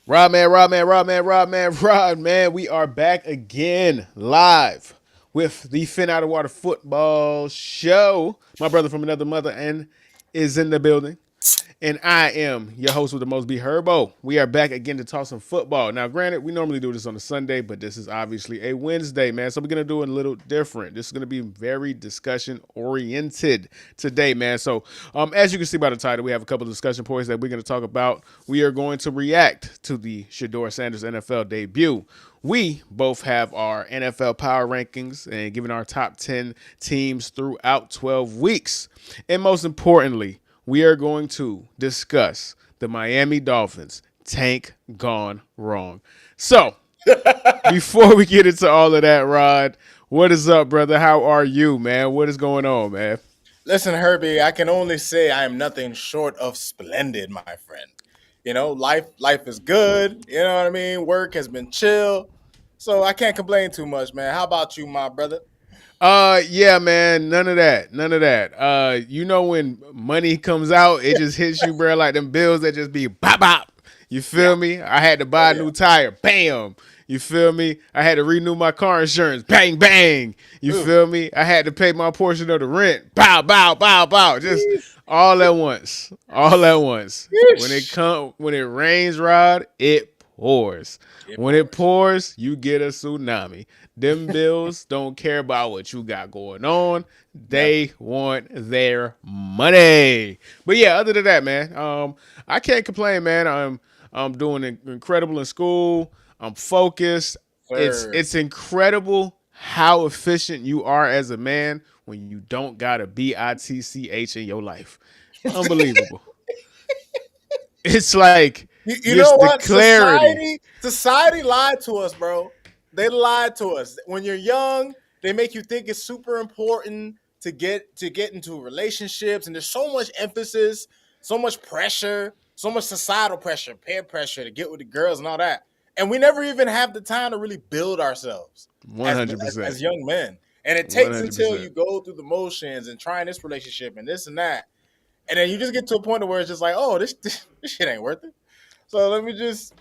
Rod, man. We are back again live with the Fin Out of Water Football Show. My brother from another mother and is in the building. And I am your host with the most, B Herbo. We are back again to talk some football. Now, granted, we normally do this on a Sunday, but this is obviously a Wednesday, man. So we're gonna do it a little different. This is gonna be very discussion oriented today, man. So, as you can see by the title, we have a couple of discussion points that we're gonna talk about. We are going to react to the Shedeur Sanders NFL debut. We both have our NFL power rankings and giving our top 10 teams throughout 12 weeks. And most importantly, we are going to discuss the Miami Dolphins tank gone wrong. So, before we get into all of that, Rod, what is up, brother? How are you, man? What is going on, man? Listen, Herbie, I can only say I am nothing short of splendid, my friend. Life is good. You know what I mean? Work has been chill. So I can't complain too much, man. How about you, my brother? Yeah, man, none of that. None of that. When money comes out, it just hits you, bro, like them bills that just be bop bop. You Yeah. feel me? I had to Oh buy a yeah. new tire. Bam. You feel me? I had to renew my car insurance. Bang, bang. You Ooh. feel me? I had to pay my portion of the rent. Bow, bow, bow, bow. Just Yeesh. all at once. All at once. Yeesh. When it rains, Rod, it pours. It When it pours. pours, you get a tsunami. Them bills don't care about what you got going on. Never. They want their money. But yeah, other than that, man, I can't complain, man. I'm doing incredible in school. I'm focused. Sir. It's incredible how efficient you are as a man when you don't got a bitch in your life. Unbelievable. It's like You just know the what? clarity. Society lied to us, bro. They lied to us. When you're young, they make you think it's super important to get into relationships, and there's so much emphasis, so much pressure, so much societal pressure, peer pressure to get with the girls and all that. And we never even have the time to really build ourselves One as hundred as, percent. as young men. And it One takes hundred until percent. you go through the motions and try in this relationship and this and that. And then you just get to a point where it's just like, oh, this shit ain't worth it. So let me just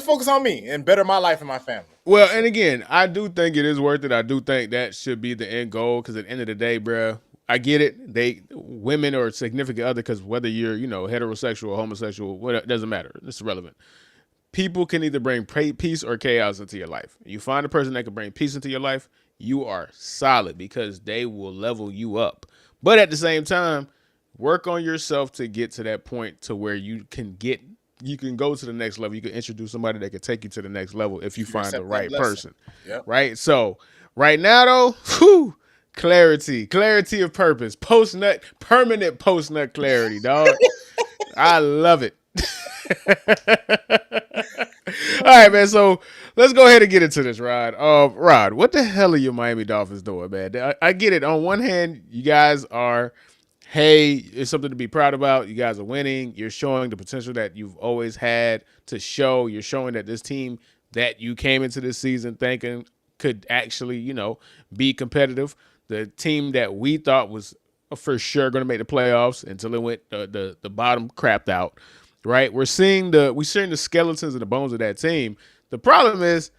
focus on me and better my life and my family for Well, and sure. again, I do think it is worth it. I do think that should be the end goal because at the end of the day, bro, I get it. They women or significant other because whether you're heterosexual or homosexual, what it doesn't matter. It's irrelevant. People can either bring peace or chaos into your life. You find a person that can bring peace into your life, you are solid because they will level you up. But at the same time, work on yourself to get to that point to where you can go to the next level. You can introduce somebody that can take you to the next level if you If you find the accept that right blessing. person. Yep. Right? So right now though, whew, clarity of purpose, post nut, permanent post nut clarity, dog. I love it. All right, man. So let's go ahead and get into this, Rod. Rod, what the hell are your Miami Dolphins doing, man? I get it. On one hand, you guys are, hey, it's something to be proud about. You guys are winning. You're showing the potential that you've always had to show. You're showing that this team that you came into this season thinking could actually, be competitive. The team that we thought was for sure going to make the playoffs until it went the bottom crapped out. Right, we're seeing the skeletons and the bones of that team. The problem is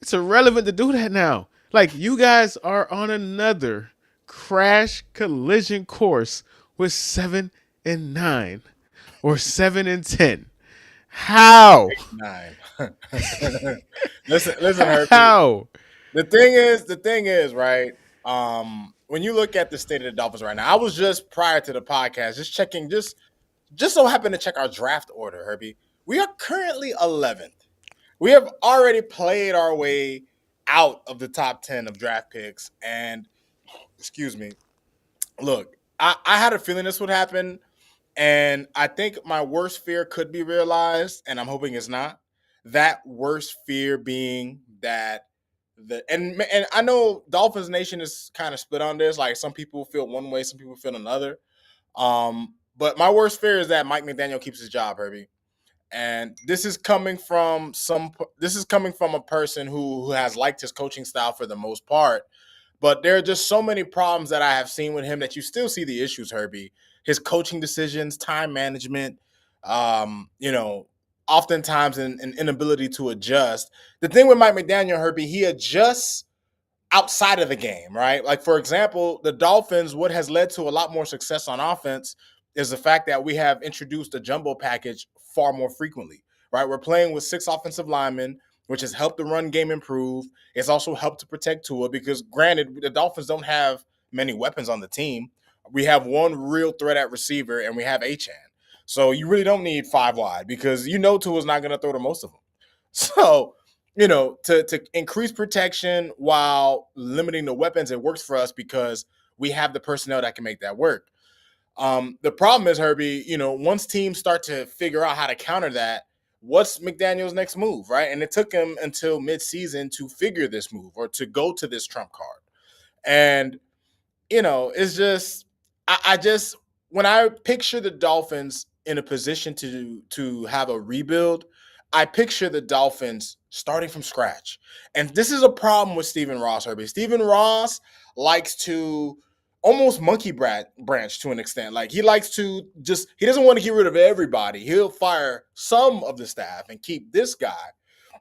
it's irrelevant to do that now. Like you guys are on another crash collision course with 7-9 or 7-10. How? 9. Listen, Herbie. How? The thing is, right? When you look at the state of the Dolphins right now, I was just prior to the podcast just checking, just so happened to check our draft order, Herbie. We are currently 11th. We have already played our way out of the top 10 of draft picks, and excuse me. Look, I had a feeling this would happen. And I think my worst fear could be realized, and I'm hoping it's not. That worst fear being that and I know Dolphins Nation is kind of split on this. Like some people feel one way, some people feel another. But my worst fear is that Mike McDaniel keeps his job, Herbie. And this is coming from a person who has liked his coaching style for the most part, but there are just so many problems that I have seen with him that you still see the issues, Herbie. His coaching decisions, time management, um, you know, oftentimes an inability to adjust. The thing with Mike McDaniel, Herbie, he adjusts outside of the game, right? Like, for example, the Dolphins, what has led to a lot more success on offense is the fact that we have introduced a jumbo package far more frequently, right? We're playing with 6 offensive linemen, which has helped the run game improve. It's also helped to protect Tua because, granted, the Dolphins don't have many weapons on the team. We have one real threat at receiver, and we have Achan. So you really don't need 5 wide because Tua's not going to throw to most of them. So to increase protection while limiting the weapons, it works for us because we have the personnel that can make that work. The problem is, Herbie, once teams start to figure out how to counter that, what's McDaniel's next move, right? And it took him until midseason to figure this move or to go to this trump card. And it's just I just when I picture the Dolphins in a position to have a rebuild, I picture the Dolphins starting from scratch. And this is a problem with Stephen Ross, Herbie. Stephen Ross likes to almost monkey branch to an extent. Like he likes to he doesn't want to get rid of everybody. He'll fire some of the staff and keep this guy.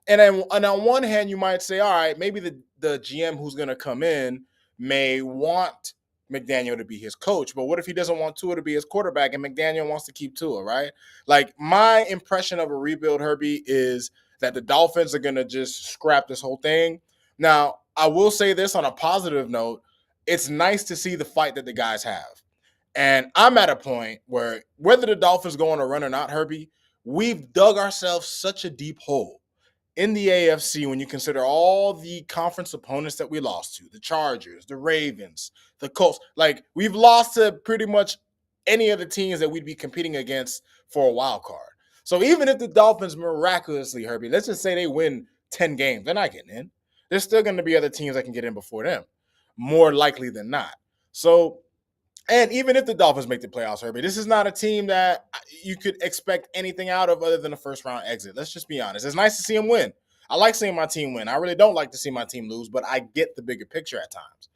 And on one hand, you might say, all right, maybe the GM who's going to come in may want McDaniel to be his coach, but what if he doesn't want Tua to be his quarterback and McDaniel wants to keep Tua, right? Like my impression of a rebuild, Herbie, is that the Dolphins are going to just scrap this whole thing. Now, I will say this on a positive note. It's nice to see the fight that the guys have. And I'm at a point where whether the Dolphins go on a run or not, Herbie, we've dug ourselves such a deep hole in the AFC when you consider all the conference opponents that we lost to, the Chargers, the Ravens, the Colts. Like we've lost to pretty much any of the teams that we'd be competing against for a wild card. So even if the Dolphins miraculously, Herbie, let's just say they win 10 games, they're not getting in. There's still going to be other teams that can get in before them, more likely than not. So, and even if the Dolphins make the playoffs, Herbie, this is not a team that you could expect anything out of other than a first round exit. Let's just be honest. It's nice to see them win. I like seeing my team win. I really don't like to see my team lose, but I get the bigger picture at times.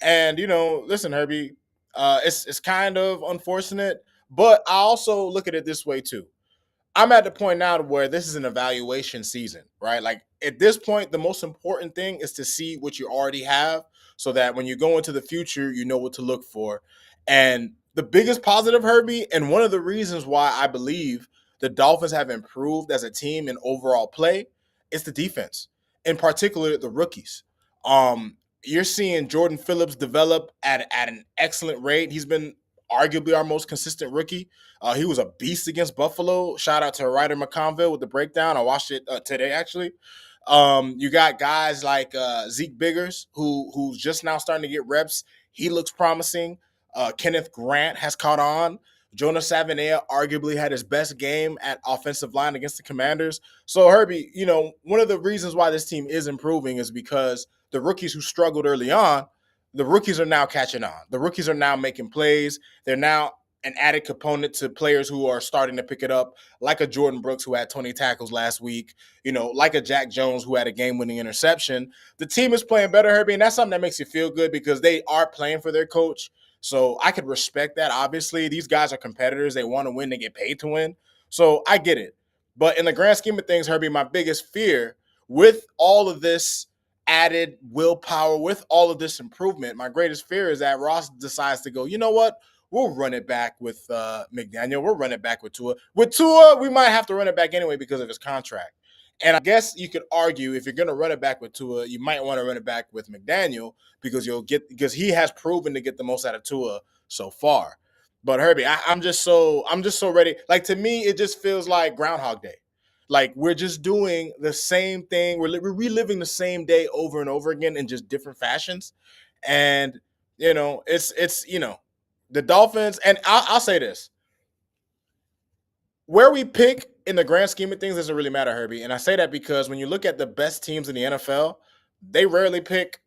And listen, Herbie, it's kind of unfortunate, but I also look at it this way too. I'm at the point now where this is an evaluation season, right? Like at this point, the most important thing is to see what you already have so that when you go into the future, you know what to look for. And the biggest positive, Herbie, and one of the reasons why I believe the Dolphins have improved as a team in overall play is the defense, in particular the rookies. You're seeing Jordan Phillips develop at an excellent rate. He's been arguably our most consistent rookie. He was a beast against Buffalo. Shout out to Ryder McConville with the breakdown. I watched it today, actually. You got guys like Zeke Biggers, who's just now starting to get reps. He looks promising. Kenneth Grant has caught on. Jonas Savaiinaea arguably had his best game at offensive line against the Commanders. So, Herbie, one of the reasons why this team is improving is because the rookies who struggled early on, the rookies are now catching on. The rookies are now making plays. They're now an added component to players who are starting to pick it up, like a Jordan Brooks who had 20 tackles last week, like a Jack Jones who had a game-winning interception. The team is playing better, Herbie, and that's something that makes you feel good because they are playing for their coach. So I could respect that. Obviously, these guys are competitors. They want to win. They get paid to win. So I get it. But in the grand scheme of things, Herbie, my biggest fear with all of this added willpower, with all of this improvement, my greatest fear is that Ross decides to go, you know what? We'll run it back with McDaniel. We'll run it back with Tua. With Tua, we might have to run it back anyway because of his contract. And I guess you could argue if you're going to run it back with Tua, you might want to run it back with McDaniel because he has proven to get the most out of Tua so far. But Herbie, I'm just so ready. Like to me, it just feels like Groundhog Day. Like we're just doing the same thing. We're reliving the same day over and over again in just different fashions. And it's the Dolphins. And I'll say this: where we pick in the grand scheme of things doesn't really matter, Herbie. And I say that because when you look at the best teams in the NFL, they rarely pick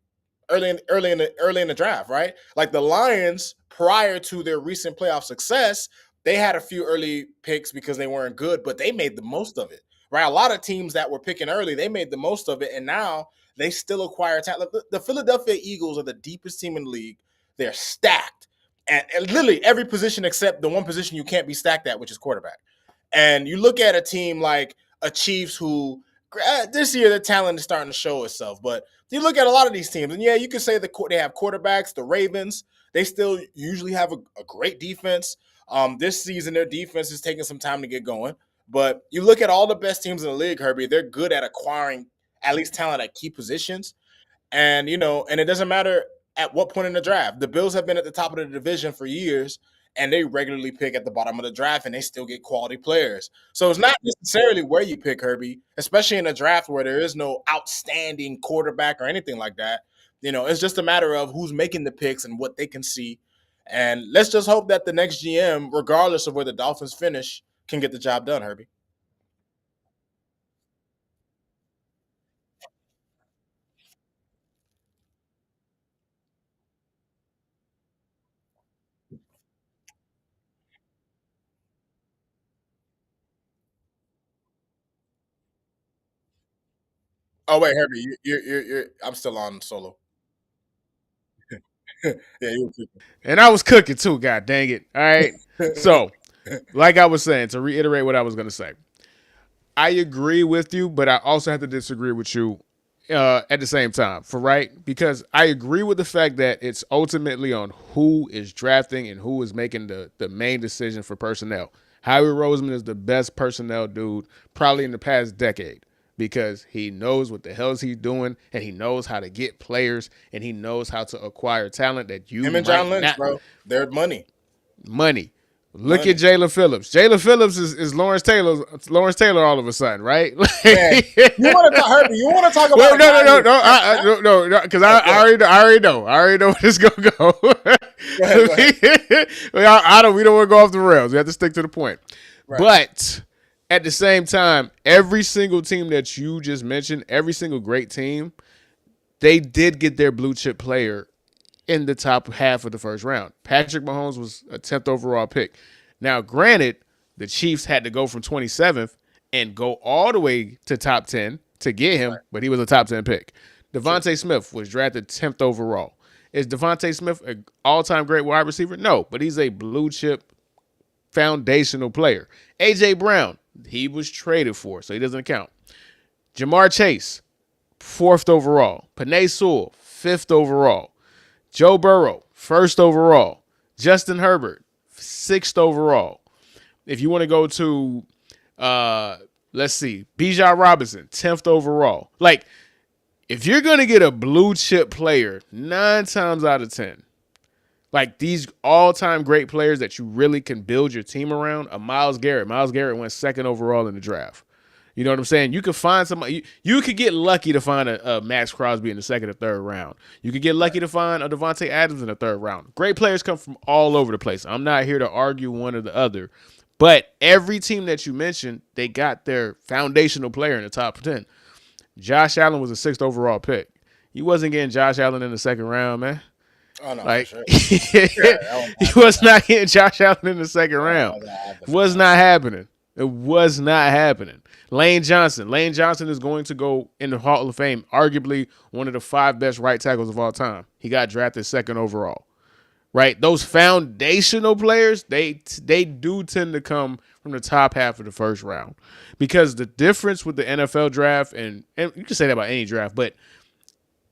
early in the draft, right? Like the Lions, prior to their recent playoff success, they had a few early picks because they weren't good, but they made the most of it, right? A lot of teams that were picking early, they made the most of it, and now they still acquire talent. The Philadelphia Eagles are the deepest team in the league. They're stacked at literally every position except the one position you can't be stacked at, which is quarterback. And you look at a team like a Chiefs who this year their talent is starting to show itself. But you look at a lot of these teams, and yeah, you could say they have quarterbacks. The Ravens, they still usually have a great defense. This season, their defense is taking some time to get going. But you look at all the best teams in the league, Herbie, they're good at acquiring at least talent at key positions. And and it doesn't matter at what point in the draft. The Bills have been at the top of the division for years, and they regularly pick at the bottom of the draft, and they still get quality players. So it's not necessarily where you pick, Herbie, especially in a draft where there is no outstanding quarterback or anything like that. It's just a matter of who's making the picks and what they can see. And let's just hope that the next GM, regardless of where the Dolphins finish, can get the job done, Herbie. Oh wait, Herbie, I'm still on solo. Yeah, you And I was cooking too, god dang it. All right. So, like I was saying, to reiterate what I was going to say, I agree with you, but I also have to disagree with you at the same time. For right, because I agree with the fact that it's ultimately on who is drafting and who is making the main decision for personnel. Howie Roseman is the best personnel dude probably in the past decade because he knows what the hell he's doing and he knows how to get players and he knows how to acquire talent that you him and might John Lynch, not. bro. They're Money. Look at money. Jalen Phillips. Jalen Phillips is Lawrence Taylor. Lawrence Taylor all of a sudden, right? Man, you want to talk, Herbie? You want to talk Well, about no, because I already know where this gonna go. Go ahead. We don't want to go off the rails. We have to stick to the point. Right. But at the same time, every single team that you just mentioned, every single great team, they did get their blue chip player in the top half of the first round. Patrick Mahomes was a 10th overall pick. Now, granted, the Chiefs had to go from 27th and go all the way to top 10 to get him, right, but he was a top 10 pick. Devontae Smith was drafted 10th overall. Is Devontae Smith an all-time great wide receiver? No, but he's a blue chip foundational player. A.J. Brown, he was traded for, so he doesn't count. Jamar Chase, 4th overall. Penei Sewell, 5th overall. Joe Burrow, 1st overall. Justin Herbert, 6th overall. If you want to go to, let's see, Bijan Robinson, 10th overall. Like, if you're going to get a blue chip player 9 times out of 10, like these all-time great players that you really can build your team around, a Myles Garrett. Myles Garrett went 2nd overall in the draft. You know what I'm saying? You could find somebody. You could get lucky to find a Max Crosby in the 2nd or 3rd round. You could get lucky to find a Devontae Adams in the 3rd round. Great players come from all over the place. I'm not here to argue one or the other. But every team that you mentioned, they got their foundational player in the top 10. Josh Allen was a 6th overall pick. You wasn't getting Josh Allen in the 2nd round, man. Oh no, like, for sure. He was not getting Josh Allen in the 2nd round. Was not happening. It was not happening. Lane Johnson. Lane Johnson is going to go in the Hall of Fame, arguably one of the 5 best right tackles of all time. He got drafted 2nd overall. Right? Those foundational players, they do tend to come from the top half of the first round. Because the difference with the NFL draft, and you can say that about any draft, but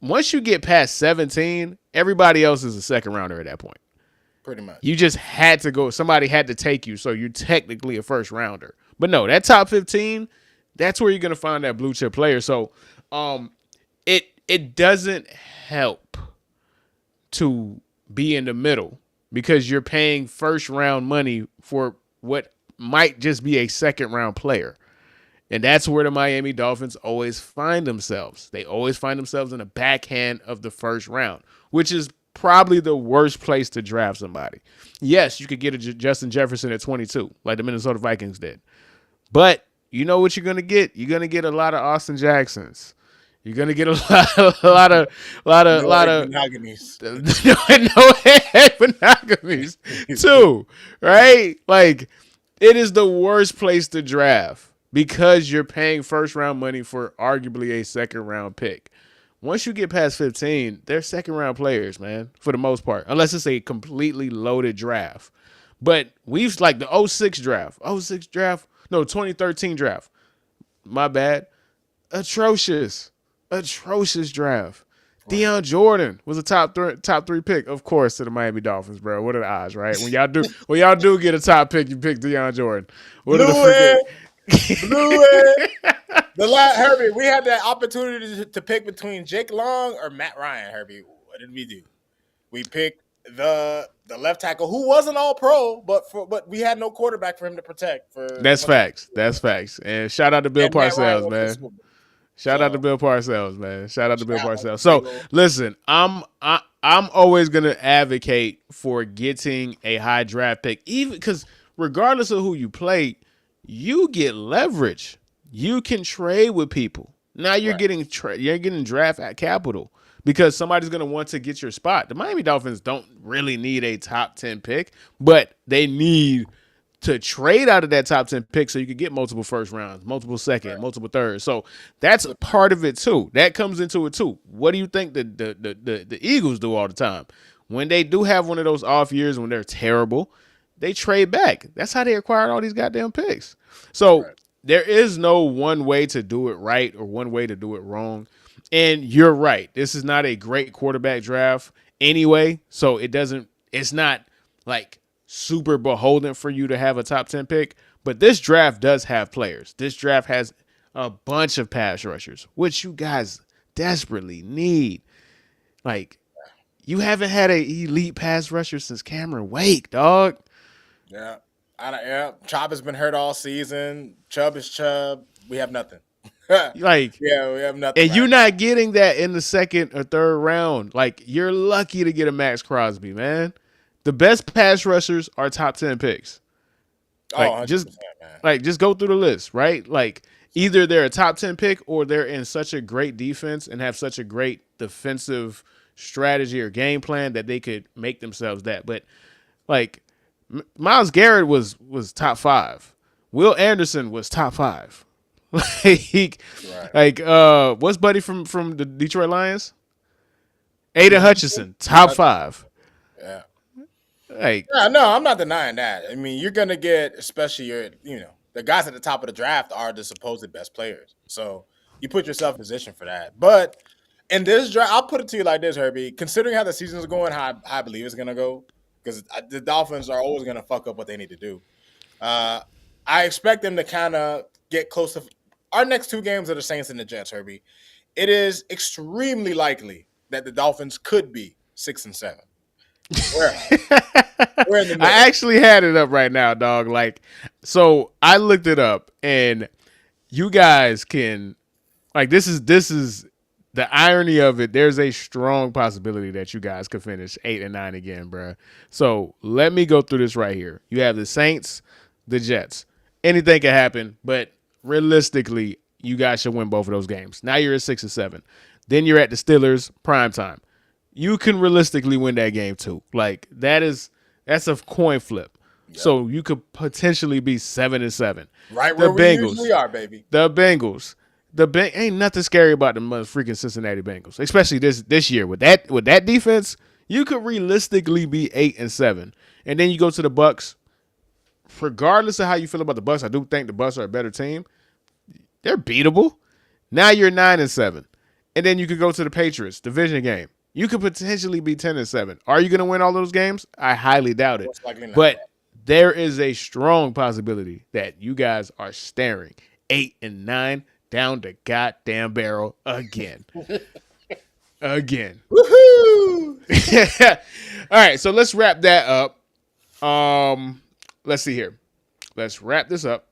once you get past 17, everybody else is a 2nd rounder at that point. Pretty much. You just had to go. Somebody had to take you, so you're technically a 1st rounder. But no, that top 15, that's where you're going to find that blue chip player. So it doesn't help to be in the middle because you're paying 1st round money for what might just be a 2nd round player. And that's where the Miami Dolphins always find themselves. They always find themselves in the backhand of the 1st round, which is probably the worst place to draft somebody. Yes, you could get a Justin Jefferson at 22, like the Minnesota Vikings did. But you know what you're going to get? You're going to get a lot of Austin Jacksons. You're going to get a lot of monogamies. no monogamies too, right? Like, it is the worst place to draft because you're paying 1st round money for arguably a 2nd round pick. Once you get past 15, they're 2nd round players, man, for the most part, unless it's a completely loaded draft. But we've like the 06 draft. No, 2013 draft. My bad. Atrocious. Atrocious draft. Right. Deion Jordan was a top three pick, of course, to the Miami Dolphins, bro. What are the odds, right? When y'all do get a top pick, you pick Deion Jordan. What are the Blew freaking it. Blew it. The last Herbie, we had that opportunity to pick between Jake Long or Matt Ryan. Herbie, what did we do? We picked the left tackle who wasn't all pro, but we had no quarterback for him to protect for as That's much as facts. That's facts. And shout out to Bill and Matt Ryan Parcells, went to the man. Super Bowl. Shout out to So Bill Parcells, man. Shout out to Bill shout out Parcells. to So Bill. listen, I'm always gonna advocate for getting a high draft pick, even because regardless of who you play, you get leverage. You can trade with people. Now you're Right. getting draft at capital because somebody's gonna want to get your spot. The Miami Dolphins don't really need a top 10 pick, but they need to trade out of that top 10 pick so you could get multiple first rounds, multiple second, Right. multiple thirds. So that's part of it too. That comes into it too. What do you think the Eagles do all the time? When they do have one of those off years when they're terrible, they trade back. That's how they acquired all these goddamn picks. So Right. there is no one way to do it right or one way to do it wrong. And you're right. This is not a great quarterback draft anyway. So it's not like super beholden for you to have a top 10 pick. But this draft does have players. This draft has a bunch of pass rushers, which you guys desperately need. Like, you haven't had an elite pass rusher since Cameron Wake, dog. Yeah. Yeah. Chubb has been hurt all season. Chubb is Chubb. We have nothing. Yeah, Like, we have nothing and right you're not getting that in the second or third round. Like, you're lucky to get a Max Crosby, man. The best pass rushers are top 10 picks. now. Oh, Like, 100%, man. just go through the list, right? Like, either they're a top 10 pick or they're in such a great defense and have such a great defensive strategy or game plan that they could make themselves that. But like, Myles Garrett was top 5. Will Anderson was top 5. like, Right. what's Buddy from the Detroit Lions? Ada Hutchinson, top 5. Yeah. Like, Yeah, no, I'm not denying that. I mean, you're gonna get, especially the guys at the top of the draft are the supposed best players. So you put yourself in position for that. But in this draft, I'll put it to you like this, Herbie. Considering how the season's going, how I believe it's gonna go, because the Dolphins are always gonna fuck up what they need to do. Uh, I expect them to kind of get close to our next two games are the Saints and the Jets, Herbie. It is extremely likely that the Dolphins could be 6-7. We're, we're in the middle. I actually had it up right now, dog. Like, so I looked it up, and you guys can, like, this is the irony of it. There's a strong possibility that you guys could finish 8-9 again, bro. So let me go through this right here. You have the Saints, the Jets. Anything can happen, but realistically, you guys should win both of those games. Now you're at 6-7. Then you're at the Steelers, prime time. You can realistically win that game too. Like, that's a coin flip. Yep. So you could potentially be 7-7. Right where we usually are, baby. The Bengals. Ain't nothing scary about the freaking Cincinnati Bengals, especially this year with that defense. You could realistically be 8-7, and then you go to the Bucks. Regardless of how you feel about the Bucks, I do think the Bucks are a better team. They're beatable. Now you're 9-7, and then you could go to the Patriots division game. You could potentially be 10-7. Are you going to win all those games? I highly doubt it. But there is a strong possibility that you guys are staring 8-9 down the goddamn barrel again. Again. Woohoo! All right, so let's wrap that up. Let's see here. Let's wrap this up.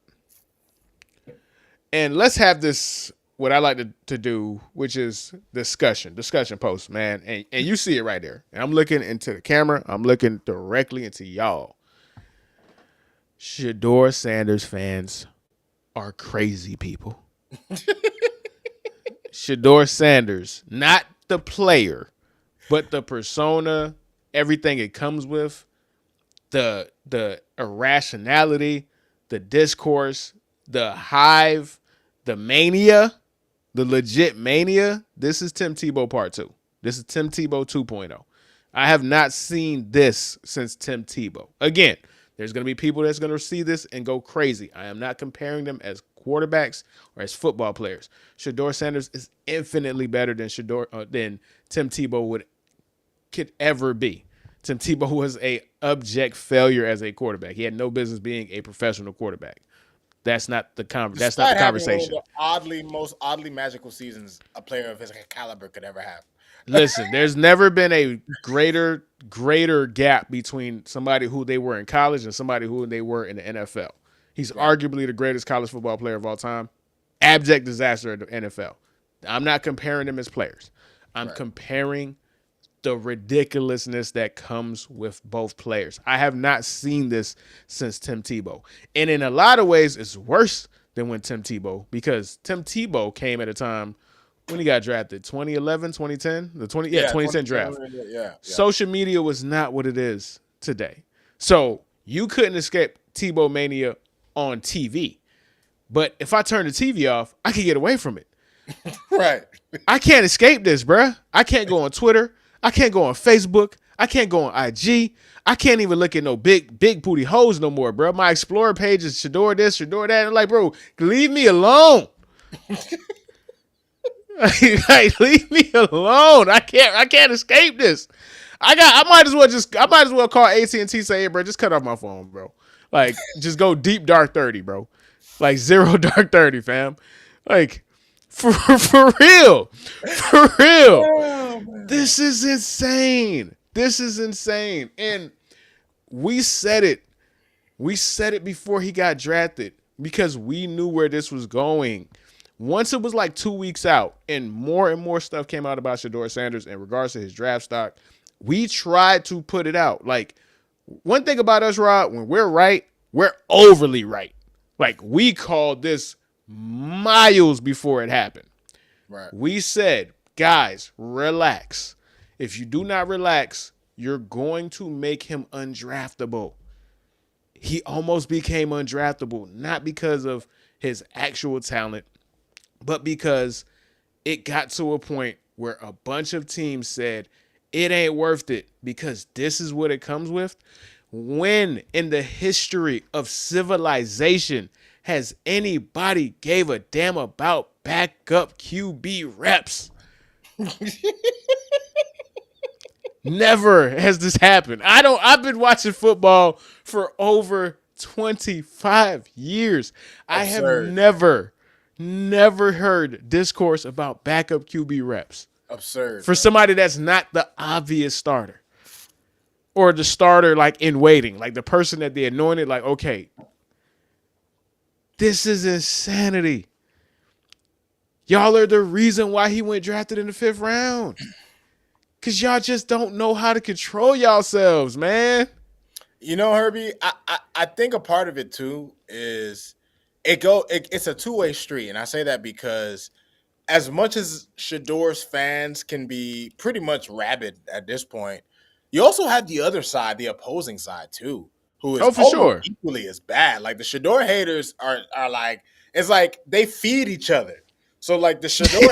And let's have this, what I like to do, which is discussion post, man. And you see it right there. And I'm looking into the camera. I'm looking directly into y'all. Shedeur Sanders fans are crazy people. Shedeur Sanders, not the player, but the persona, everything it comes with, the irrationality, the discourse, the hive, the mania, the legit mania. This is Tim Tebow part 2. This is Tim Tebow 2.0. I have not seen this since Tim Tebow. Again, There's going to be people that's going to see this and go crazy. I am not comparing them as quarterbacks or as football players. Shedeur Sanders is infinitely better than Tim Tebow could ever be. Tim Tebow was a abject failure as a quarterback. He had no business being a professional quarterback. That's not the that's not the Despite having one of conversation. the most oddly magical seasons a player of his caliber could ever have. Listen, there's never been a greater gap between somebody who they were in college and somebody who they were in the NFL. He's Right. arguably the greatest college football player of all time. Abject disaster at the NFL. I'm not comparing them as players. I'm Right. comparing the ridiculousness that comes with both players. I have not seen this since Tim Tebow. And in a lot of ways, it's worse than when Tim Tebow, because Tim Tebow came at a time when he got drafted, 2011, 2010, the 2010 draft. Yeah. Social media was not what it is today. So you couldn't escape Tebow mania on TV. But if I turn the TV off, I can get away from it. Right. I can't escape this, bruh. I can't go on Twitter. I can't go on Facebook. I can't go on IG. I can't even look at no big booty hoes no more, bro. My Explorer page is Shedeur this, Shedeur that. I'm like, bro, leave me alone. Like, leave me alone. I can't escape this. I might as well call AT&T, say, hey, bro, just cut off my phone, bro. Like, just go deep dark 30, bro. Like zero dark 30, fam. Like, for real. For real. Oh, This is insane. This is insane. And we said it. We said it before he got drafted because we knew where this was going. Once it was like 2 weeks out and more stuff came out about Shedeur Sanders in regards to his draft stock, we tried to put it out. Like, one thing about us, Rod, when we're right, we're overly right. Like, we called this miles before it happened. Right. We said, guys, relax. If you do not relax, you're going to make him undraftable. He almost became undraftable, not because of his actual talent, but because it got to a point where a bunch of teams said, it ain't worth it because this is what it comes with. When in the history of civilization has anybody gave a damn about backup QB reps? Never has this happened. I've been watching football for over 25 years. I have Absurd. never heard discourse about backup QB reps Absurd. for somebody that's not the obvious starter or the starter like in waiting, like the person that they anointed. Like, okay, this is insanity. Y'all are the reason why he went drafted in the 5th round. Cause y'all just don't know how to control yourselves, man. You know, Herbie, I think a part of it too is it's a two-way street, and I say that because as much as Shedeur's fans can be pretty much rabid at this point, you also have the other side, the opposing side too, who is Oh, for almost sure. equally as bad. Like the Shedeur haters are like, it's like they feed each other. So like the Shedeur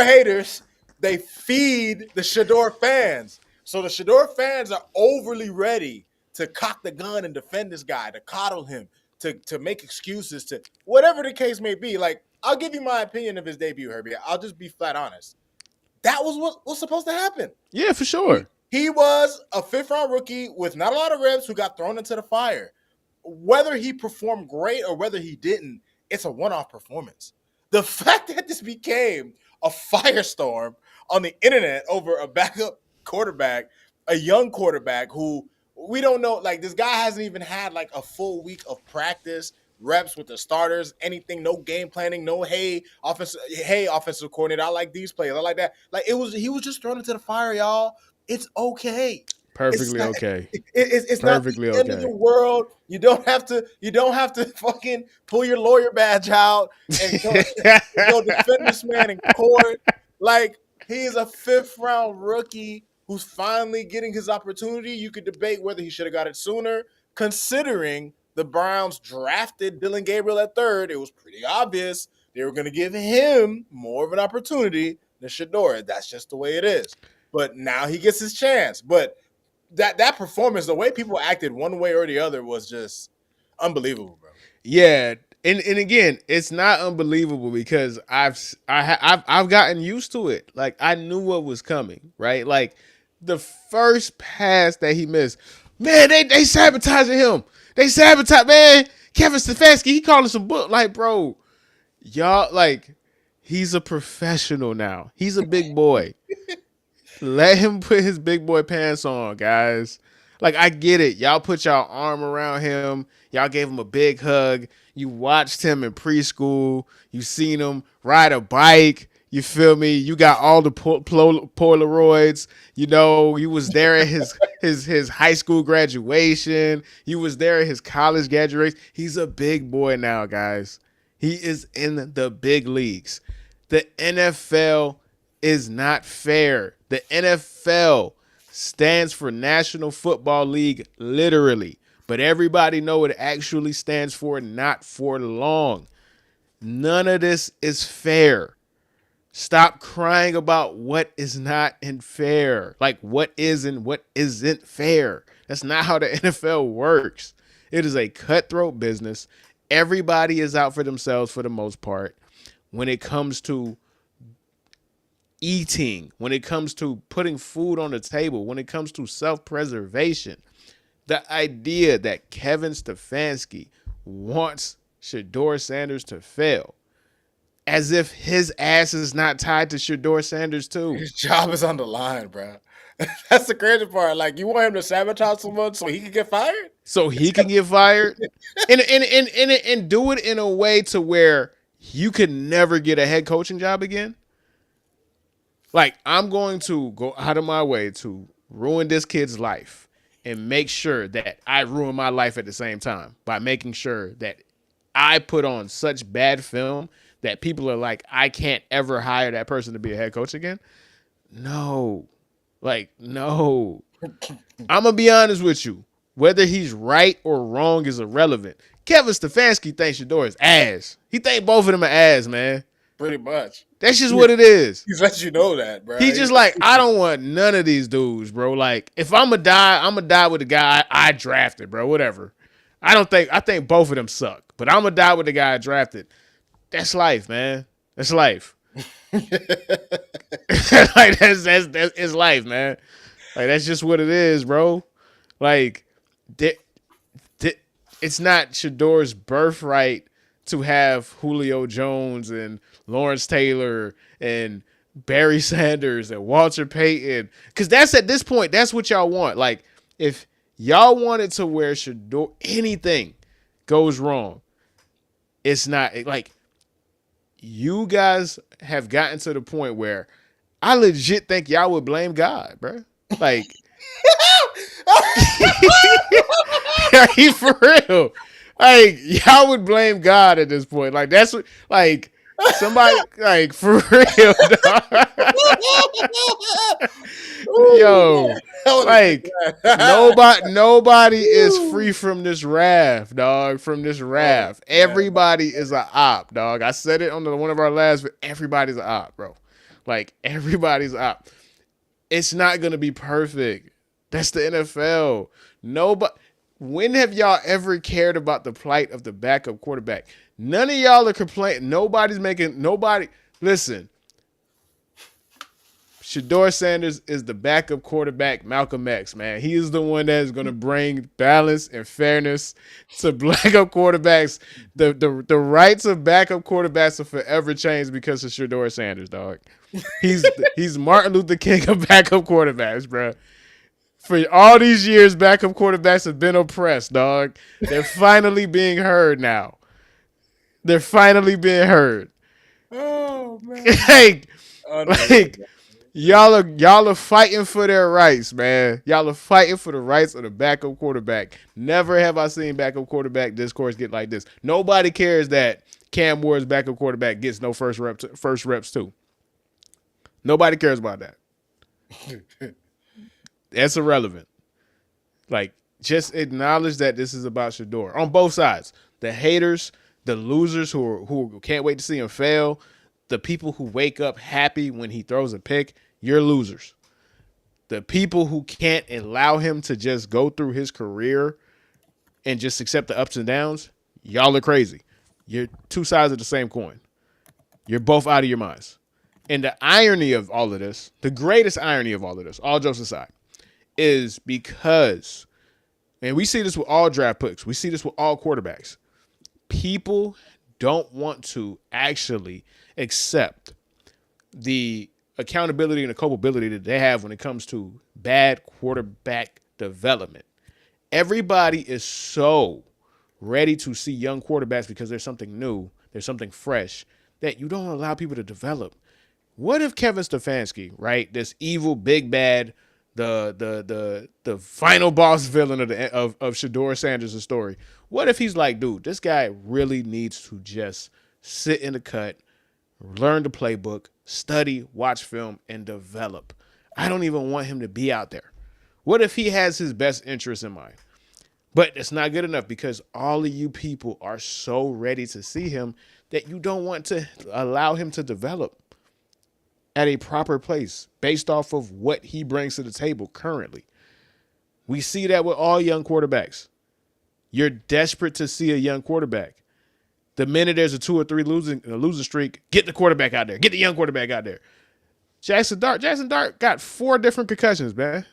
haters, they feed the Shedeur fans. So the Shedeur fans are overly ready to cock the gun and defend this guy, to coddle him, to make excuses, to whatever the case may be. Like, I'll give you my opinion of his debut, Herbie. I'll just be flat honest. That was what was supposed to happen. Yeah, for sure. He was a 5th-round rookie with not a lot of reps who got thrown into the fire. Whether he performed great or whether he didn't, it's a one-off performance. The fact that this became a firestorm on the internet over a backup quarterback, a young quarterback who we don't know, like this guy hasn't even had like a full week of practice, reps with the starters, anything, no game planning, no offensive coordinator, I like these players, I like that. Like he was just thrown into the fire, y'all. It's okay. It's Perfectly not, okay. it's not the Perfectly end of the okay. world. You don't have to fucking pull your lawyer badge out and go defend this man in court. Like, he's a 5th-round rookie who's finally getting his opportunity. You could debate whether he should have got it sooner, considering the Browns drafted Dylan Gabriel at 3rd. It was pretty obvious they were going to give him more of an opportunity than Shedeur. That's just the way it is. But now he gets his chance. But that performance, the way people acted one way or the other was just unbelievable, bro. Yeah, and again, it's not unbelievable because I've gotten used to it. Like I knew what was coming, right? Like the first pass that he missed, man, they sabotaging him. They sabotage, man. Kevin Stefanski, he calling some book, like, bro, y'all, like, he's a professional now. He's a big boy. Let him put his big boy pants on, guys. Like, I get it. Y'all put y'all arm around him. Y'all gave him a big hug. You watched him in preschool. You seen him ride a bike. You feel me? You got all the Polaroids. You know, you was there at his high school graduation. You was there at his college graduation. He's a big boy now, guys. He is in the big leagues. The NFL is not fair. The NFL stands for National Football League, literally. But everybody know it actually stands for not for long. None of this is fair. Stop crying about what is not fair. Like what is and what isn't fair. That's not how the NFL works. It is a cutthroat business. Everybody is out for themselves for the most part. When it comes to eating, when it comes to putting food on the table, when it comes to self-preservation, the idea that Kevin Stefanski wants Shedeur Sanders to fail, as if his ass is not tied to Shedeur Sanders too. His job is on the line, bro. That's the crazy part. Like, you want him to sabotage someone so he can get fired? So he can get fired and do it in a way to where you could never get a head coaching job again. Like, I'm going to go out of my way to ruin this kid's life and make sure that I ruin my life at the same time by making sure that I put on such bad film that people are like, I can't ever hire that person to be a head coach again. No. Like, no. I'm going to be honest with you. Whether he's right or wrong is irrelevant. Kevin Stefanski thinks Shedeur is ass. He think both of them are ass, man. Pretty much. That's just what it is. He's let you know that, bro. He's just like, I don't want none of these dudes, bro. Like, if I'm going to die, I'm going to die with the guy I drafted, bro. Whatever. I think both of them suck. But I'm going to die with the guy I drafted. That's life, man. That's life. Like, that's it's life, man. Like, that's just what it is, bro. Like, it's not Shedeur's birthright to have Julio Jones and Lawrence Taylor and Barry Sanders and Walter Payton. Because that's at this point, that's what y'all want. Like, if y'all wanted to where Shedeur, anything goes wrong, it's not like you guys have gotten to the point where I legit think y'all would blame God, bro. Like, are you for real? Like, y'all would blame God at this point. Like, that's what, like, somebody, like, for real, dog. Yo, like, nobody is free from this wrath, dog. From this wrath. Everybody is a op, dog. I said it on one of our last, but everybody's a op, bro. Like, everybody's a op. It's not going to be perfect. That's the NFL. Nobody. When have y'all ever cared about the plight of the backup quarterback? None of y'all are complaining. Nobody. Listen. Shedeur Sanders is the backup quarterback, Malcolm X, man. He is the one that is going to bring balance and fairness to backup quarterbacks. The rights of backup quarterbacks will forever change because of Shedeur Sanders, dog. He's Martin Luther King of backup quarterbacks, bro. For all these years, backup quarterbacks have been oppressed, dog. They're finally being heard now. They're finally being heard. Oh man! like y'all are fighting for their rights, man. Y'all are fighting for the rights of the backup quarterback. Never have I seen backup quarterback discourse get like this. Nobody cares that Cam Ward's backup quarterback gets no first reps too. Nobody cares about that. That's irrelevant. Like, just acknowledge that this is about Shedeur on both sides. The haters, the losers who can't wait to see him fail, the people who wake up happy when he throws a pick, you're losers. The people who can't allow him to just go through his career and just accept the ups and downs, y'all are crazy. You're two sides of the same coin. You're both out of your minds. And the irony of all of this, the greatest irony of all of this, all jokes aside, is because, and we see this with all draft picks, we see this with all quarterbacks. People don't want to actually accept the accountability and the culpability that they have when it comes to bad quarterback development. Everybody is so ready to see young quarterbacks because there's something new, there's something fresh that you don't allow people to develop. What if Kevin Stefanski, right, this evil big bad, the final boss villain of Shedeur Sanders' story? What if he's like, dude, this guy really needs to just sit in the cut, learn the playbook, study, watch film, and develop. I don't even want him to be out there. What if he has his best interest in mind? But it's not good enough because all of you people are so ready to see him that you don't want to allow him to develop at a proper place based off of what he brings to the table currently. We see that with all young quarterbacks. You're desperate to see a young quarterback. The minute there's a 2 or 3 losing streak, get the quarterback out there. Get the young quarterback out there. Jackson Dart got 4 different concussions, man.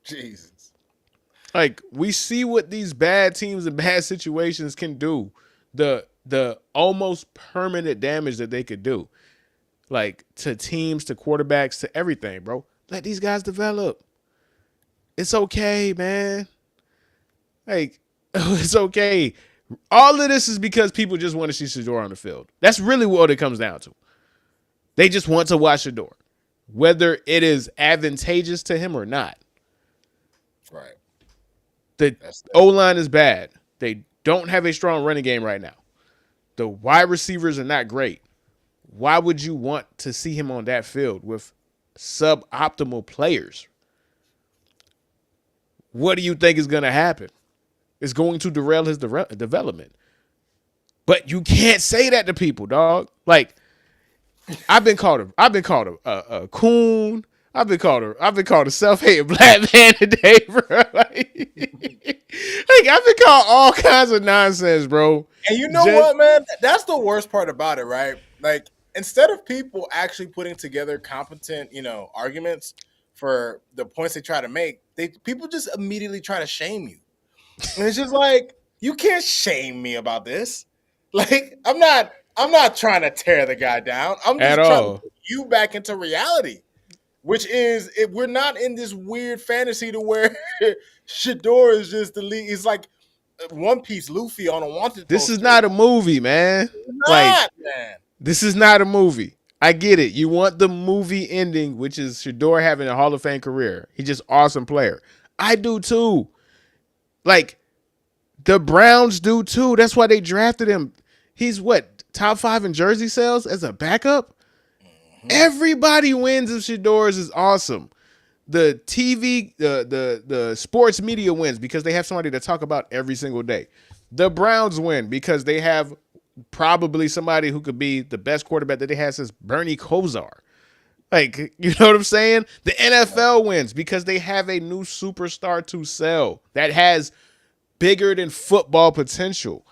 Jesus. Like, we see what these bad teams and bad situations can do. The almost permanent damage that they could do. Like, to teams, to quarterbacks, to everything, bro. Let these guys develop. It's okay, man. Like, it's okay. All of this is because people just want to see Shedeur on the field. That's really what it comes down to. They just want to watch Shedeur, whether it is advantageous to him or not. Right. The O-line is bad. They don't have a strong running game right now. The wide receivers are not great. Why would you want to see him on that field with suboptimal players? What do you think is going to happen? It's going to derail his development. But you can't say that to people, dog. Like, I've been called a coon. I've been called a self-hating black man today, bro. Like I've been called all kinds of nonsense, bro. And you know what, man? That's the worst part about it, right? Like, instead of people actually putting together competent, arguments for the points they try to make, people just immediately try to shame you. And it's just like, you can't shame me about this. Like, I'm not trying to tear the guy down. I'm At just trying to all. put you back into reality. Which is, we're not in this weird fantasy to where Shedeur is just the lead. He's like One Piece Luffy on a wanted This poster. is not a movie, man. Not, man. This is not a movie. I get it. You want the movie ending, which is Shedeur having a Hall of Fame career. He's just awesome player. I do too. Like, the Browns do too. That's why they drafted him. He's what, top 5 in jersey sales as a backup? Everybody wins if Shedeur is awesome. The TV, the sports media wins because they have somebody to talk about every single day. The Browns win because they have probably somebody who could be the best quarterback that they had since Bernie Kosar. Like, you know what I'm saying? The NFL wins because they have a new superstar to sell that has bigger than football potential.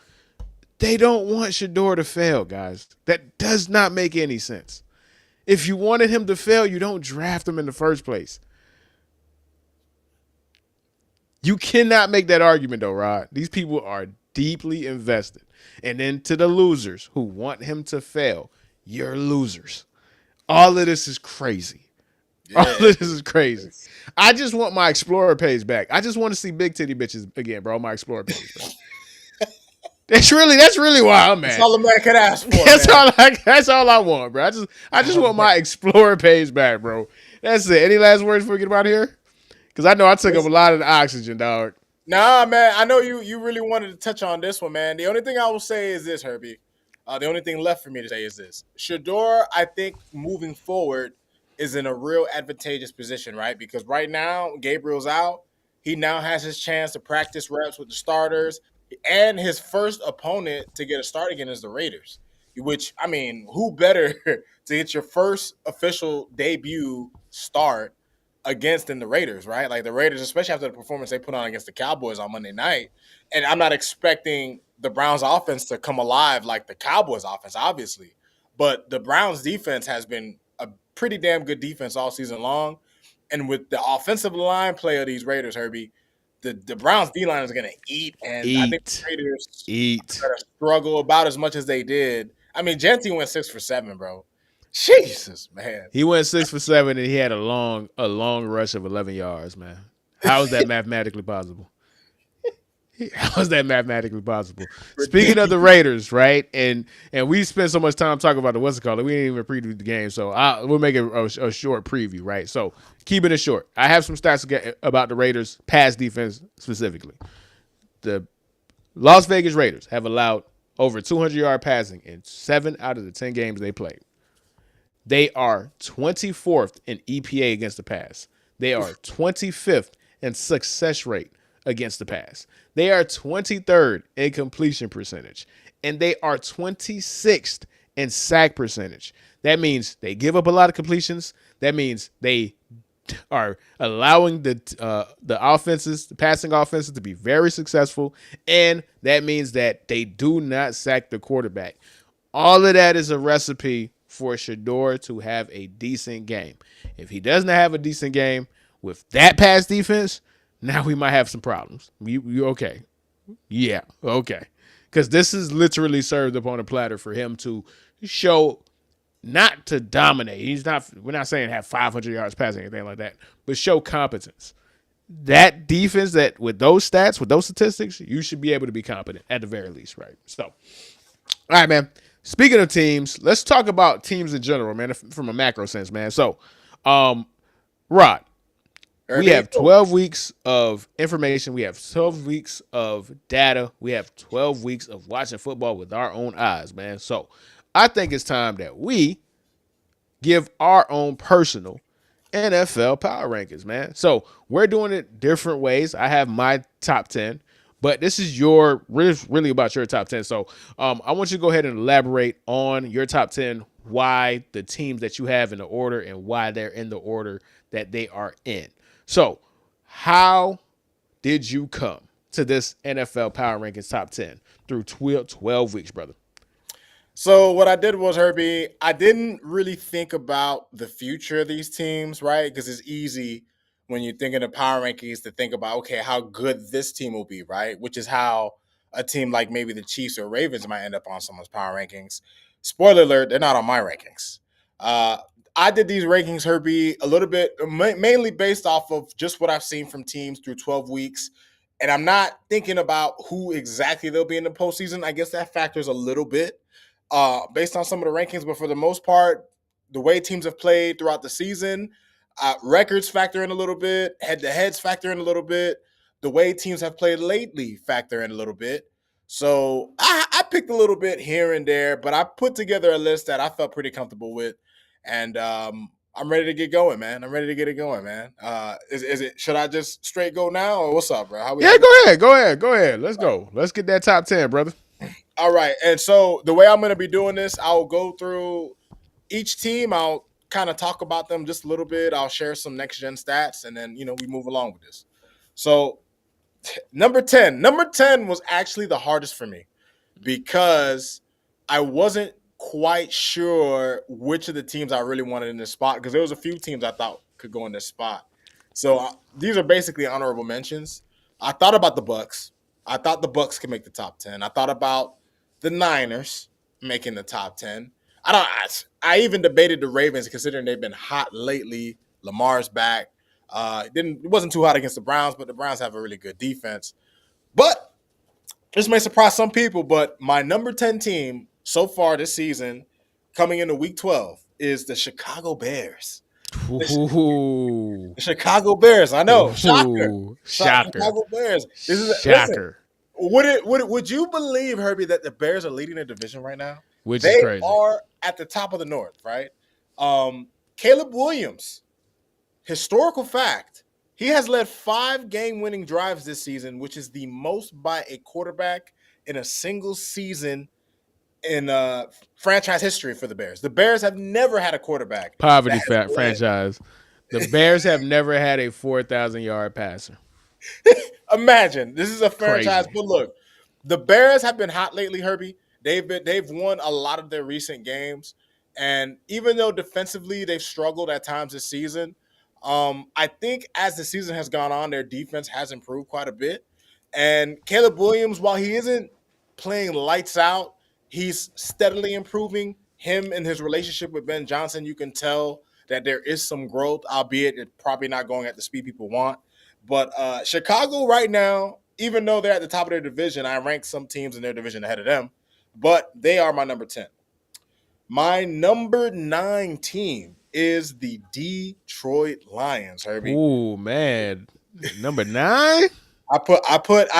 They don't want Shedeur to fail, guys. That does not make any sense. If you wanted him to fail, you don't draft him in the first place. You cannot make that argument, though, Rod. These people are deeply invested. And then to the losers who want him to fail, you're losers. All of this is crazy. Yeah. All of this is crazy. I just want my Explorer page back. I just want to see big titty bitches again, bro. My Explorer page, bro. That's really why I'm mad. That's all a man can ask for. That's all I want, bro. I just want my Explorer page back, bro. That's it. Any last words before we get out of here? Because I know I took up a lot of the oxygen, dog. Nah, man. I know you really wanted to touch on this one, man. The only thing I will say is this, Herbie. The only thing left for me to say is this. Shedeur, I think, moving forward, is in a real advantageous position, right? Because right now, Gabriel's out. He now has his chance to practice reps with the starters. And his first opponent to get a start again is the Raiders. which, I mean, who better to get your first official debut start against than the Raiders, right? Like the Raiders, especially after the performance they put on against the Cowboys on Monday night. And I'm not expecting the Browns offense to come alive like the Cowboys offense, obviously. But the Browns defense has been a pretty damn good defense all season long. And with the offensive line play of these Raiders, Herbie, the Browns D line is going to eat. And I think Eat, the Raiders eat. are going to struggle about as much as they did. I mean, Genty went 6 for 7, bro. Jesus, man. He went 6 for 7 and he had a long rush of 11 yards, man. How is that mathematically possible? How is that mathematically possible? Speaking of the Ridiculous. Raiders, right? And we spent so much time talking about the what's it called. We didn't even preview the game, so we'll make it a short preview, right? So keeping it short. I have some stats to get about the Raiders pass defense specifically. The Las Vegas Raiders have allowed over 200-yard passing in 7 out of the 10 games they played. They are 24th in EPA against the pass. They are 25th in success rate against the pass. They are 23rd in completion percentage. And they are 26th in sack percentage. That means they give up a lot of completions. That means they are allowing the offenses, the passing offenses, to be very successful, and that means that they do not sack the quarterback. All of that is a recipe for Shedeur to have a decent game. If he doesn't have a decent game with that pass defense, now we might have some problems. You okay? Yeah, okay. Because this is literally served upon a platter for him to show, not to dominate. He's not. We're not saying have 500 yards passing or anything like that, but show competence. That defense, that with those stats, with those statistics, you should be able to be competent at the very least, right? So, all right, man. Speaking of teams, let's talk about teams in general, man, from a macro sense, man. So, Rod, we Herbie, have 12 weeks of information. We have 12 weeks of data. We have 12 weeks of watching football with our own eyes, man. So, I think it's time that we give our own personal NFL power rankings, man. So we're doing it different ways. I have my top 10, but this is really about your top 10. So I want you to go ahead and elaborate on your top 10, why the teams that you have in the order and why they're in the order that they are in. So how did you come to this NFL power rankings top 10 through 12 weeks, brother? so what I did was, Herbie, I didn't really think about the future of these teams, right? Because it's easy when you're thinking of power rankings to think about, okay, how good this team will be, right? Which is how a team like maybe the Chiefs or Ravens might end up on someone's power rankings. Spoiler alert, they're not on my rankings. Uh, I did these rankings, Herbie, a little bit mainly based off of just what I've seen from teams through 12 weeks. And I'm not thinking about who exactly they'll be in the postseason. I guess that factors a little bit based on some of the rankings, but for the most part, the way teams have played throughout the season, records factor in a little bit, head-to-heads factor in a little bit, the way teams have played lately factor in a little bit. So I picked a little bit here and there, but I put together a list that I felt pretty comfortable with, and I'm ready to get going, man. I'm ready to get it going, man. Is it? Should I just straight go now, or what's up, bro? Yeah, go ahead. Let's go. Let's get that top 10, brother. All right. And so the way I'm going to be doing this, I'll go through each team. I'll kind of talk about them just a little bit. I'll share some next gen stats, and then we move along with this. So number 10 was actually the hardest for me because I wasn't quite sure which of the teams I really wanted in this spot because there was a few teams I thought could go in this spot. So these are basically honorable mentions. I thought about the Bucks. I thought the Bucks could make the top 10. I thought about the Niners making the top 10. I don't. I even debated the Ravens considering they've been hot lately. Lamar's back. It wasn't too hot against the Browns, but the Browns have a really good defense. But this may surprise some people, but my number 10 team so far this season, coming into week 12, is the Chicago Bears. The, Ooh, the Chicago Bears. I know. Shocker. ooh, shocker, Chicago Bears. Listen. shocker, Would you believe, Herbie, that the Bears are leading the division right now? which is They crazy. are at the top of the North, right? Caleb Williams, historical fact, he has led 5 game-winning drives this season, which is the most by a quarterback in a single season in franchise history for the Bears. The Bears have never had a quarterback that Poverty has led. franchise. The Bears have never had a 4,000-yard passer. Imagine this is a franchise, Crazy. but look, the Bears have been hot lately, Herbie. They've won a lot of their recent games, and even though defensively they've struggled at times this season, I think as the season has gone on, their defense has improved quite a bit. And Caleb Williams, while he isn't playing lights out, he's steadily improving. Him and his relationship with Ben Johnson, you can tell that there is some growth, albeit it's probably not going at the speed people want. But Chicago right now, even though they're at the top of their division, I rank some teams in their division ahead of them. But they are my number 10. My number 9 team is the Detroit Lions, Herbie. Ooh, man. Number 9? I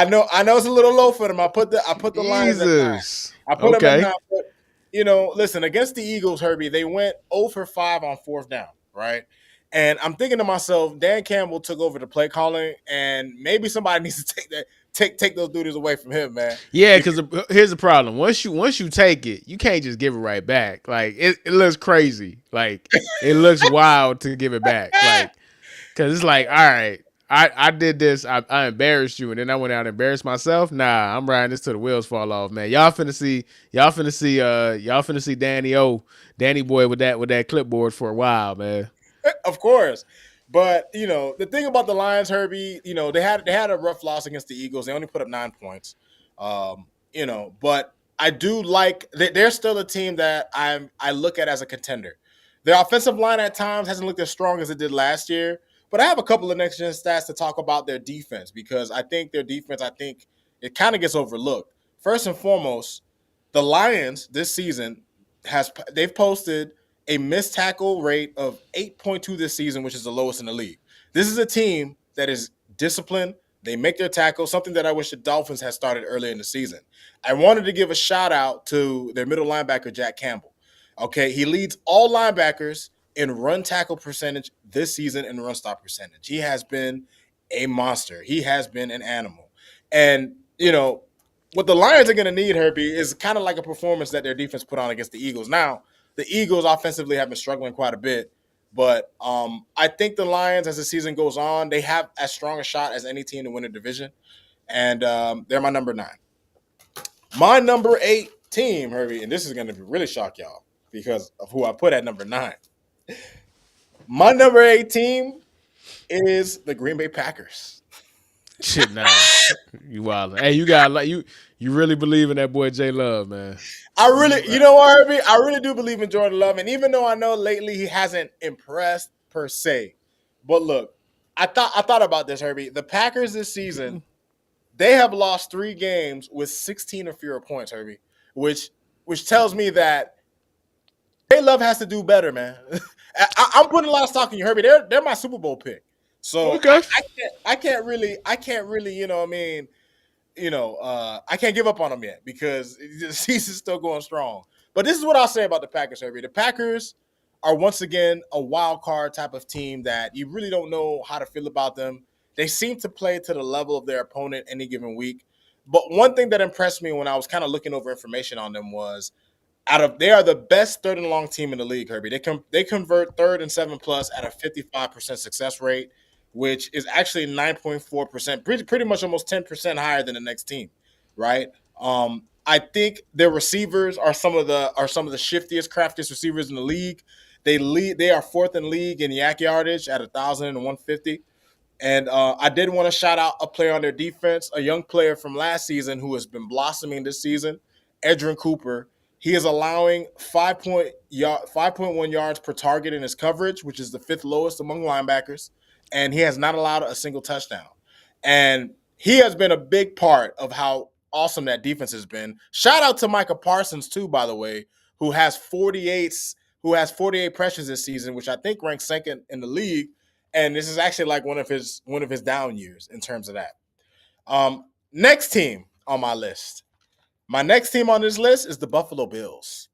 know it's a little low for them. I put the Lions at 9. Jesus. I put them at Okay. 9. But listen, against the Eagles, Herbie, they went 0 for 5 on fourth down, right? And I'm thinking to myself, Dan Campbell took over the play calling, and maybe somebody needs to take those duties away from him, man. Yeah, Because because here's the problem. Once you take it, you can't just give it right back. Like it looks crazy. Like it looks wild to give it back. Like because it's like, all right, I did this. I embarrassed you, and then I went out and embarrassed myself. Nah, I'm riding this till the wheels fall off, man. Y'all finna see Danny Boy with that clipboard for a while, man. of course. But the thing about the Lions, Herbie, they had a rough loss against the Eagles. They only put up 9 points. But I do like they're still a team that I look at as a contender. Their offensive line at times hasn't looked as strong as it did last year. But I have a couple of next gen stats to talk about their defense because I think their defense, it kind of gets overlooked. First and foremost, the Lions this season they've posted a missed tackle rate of 8.2 this season, which is the lowest in the league. This is a team that is disciplined. They make their tackles, something that I wish the Dolphins had started earlier in the season. I wanted to give a shout out to their middle linebacker, Jack Campbell. Okay, he leads all linebackers in run tackle percentage this season and run stop percentage. He has been a monster. He has been an animal. And, what the Lions are going to need, Herbie, is kind of like a performance that their defense put on against the Eagles. Now, the Eagles offensively have been struggling quite a bit, but I think the Lions, as the season goes on, they have as strong a shot as any team to win a division, and they're my number 9. My number 8 team, Herbie, and this is going to really shock y'all because of who I put at number 9. My number 8 team is the Green Bay Packers. Shit, nah, you wild. Hey, you got like you really believe in that boy J Love, man. I really, you know what, Herbie? I really do believe in Jordan Love, and even though I know lately he hasn't impressed per se, but look, I thought about this, Herbie. The Packers this season, they have lost 3 games with 16 or fewer points, Herbie, which tells me that J Love has to do better, man. I'm putting a lot of stock in you, Herbie. They're my Super Bowl pick, so Okay. I can't really, what I mean, I can't give up on them yet because the season's still going strong. But this is what I'll say about the Packers, Herbie. The Packers are once again a wild card type of team that you really don't know how to feel about them. They seem to play to the level of their opponent any given week. But one thing that impressed me when I was kind of looking over information on them was they are the best third and long team in the league, Herbie. They convert third and 7+ at a 55% success rate, which is actually 9.4%, pretty much almost 10% higher than the next team, right? I think their receivers are some of the shiftiest, craftiest receivers in the league. They are fourth in league in yak yardage at 1,150. And I did want to shout out a player on their defense, a young player from last season who has been blossoming this season, Edrin Cooper. He is allowing 5.1 yards per target in his coverage, which is the fifth lowest among linebackers, and he has not allowed a single touchdown. And he has been a big part of how awesome that defense has been. Shout out to Micah Parsons too, by the way, who has 48 pressures this season, which I think ranks second in the league. And this is actually like one of his down years in terms of that. Next team on my list. My next team on this list is the Buffalo Bills.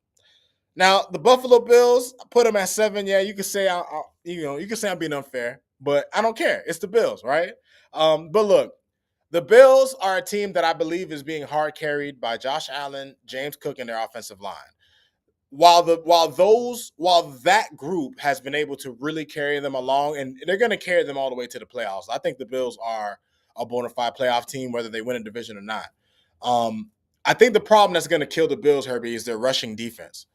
Now, the Buffalo Bills, I put them at 7. Yeah, you can say you can say I'm being unfair, but I don't care. It's the Bills, right? But look, The Bills are a team that I believe is being hard carried by Josh Allen, James Cook, and their offensive line. While that group has been able to really carry them along, and they're going to carry them all the way to the playoffs. I think the Bills are a bona fide playoff team, whether they win a division or not. I think the problem that's going to kill the Bills, Herbie, is their rushing defense,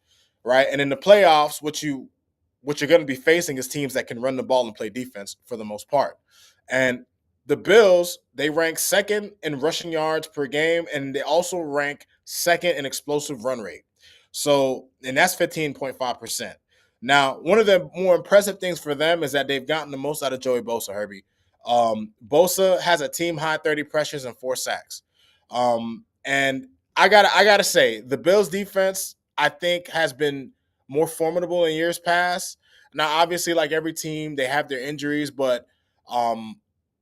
right? And in the playoffs, what you're going to be facing is teams that can run the ball and play defense for the most part. And the Bills, they rank second in rushing yards per game, and they also rank second in explosive run rate. So, and that's 15.5%. Now, one of the more impressive things for them is that they've gotten the most out of Joey Bosa, Herbie. Bosa has a team high 30 pressures and 4 sacks. And I gotta say, the Bills defense, I think, has been more formidable in years past. Now, obviously, like every team, they have their injuries, but um,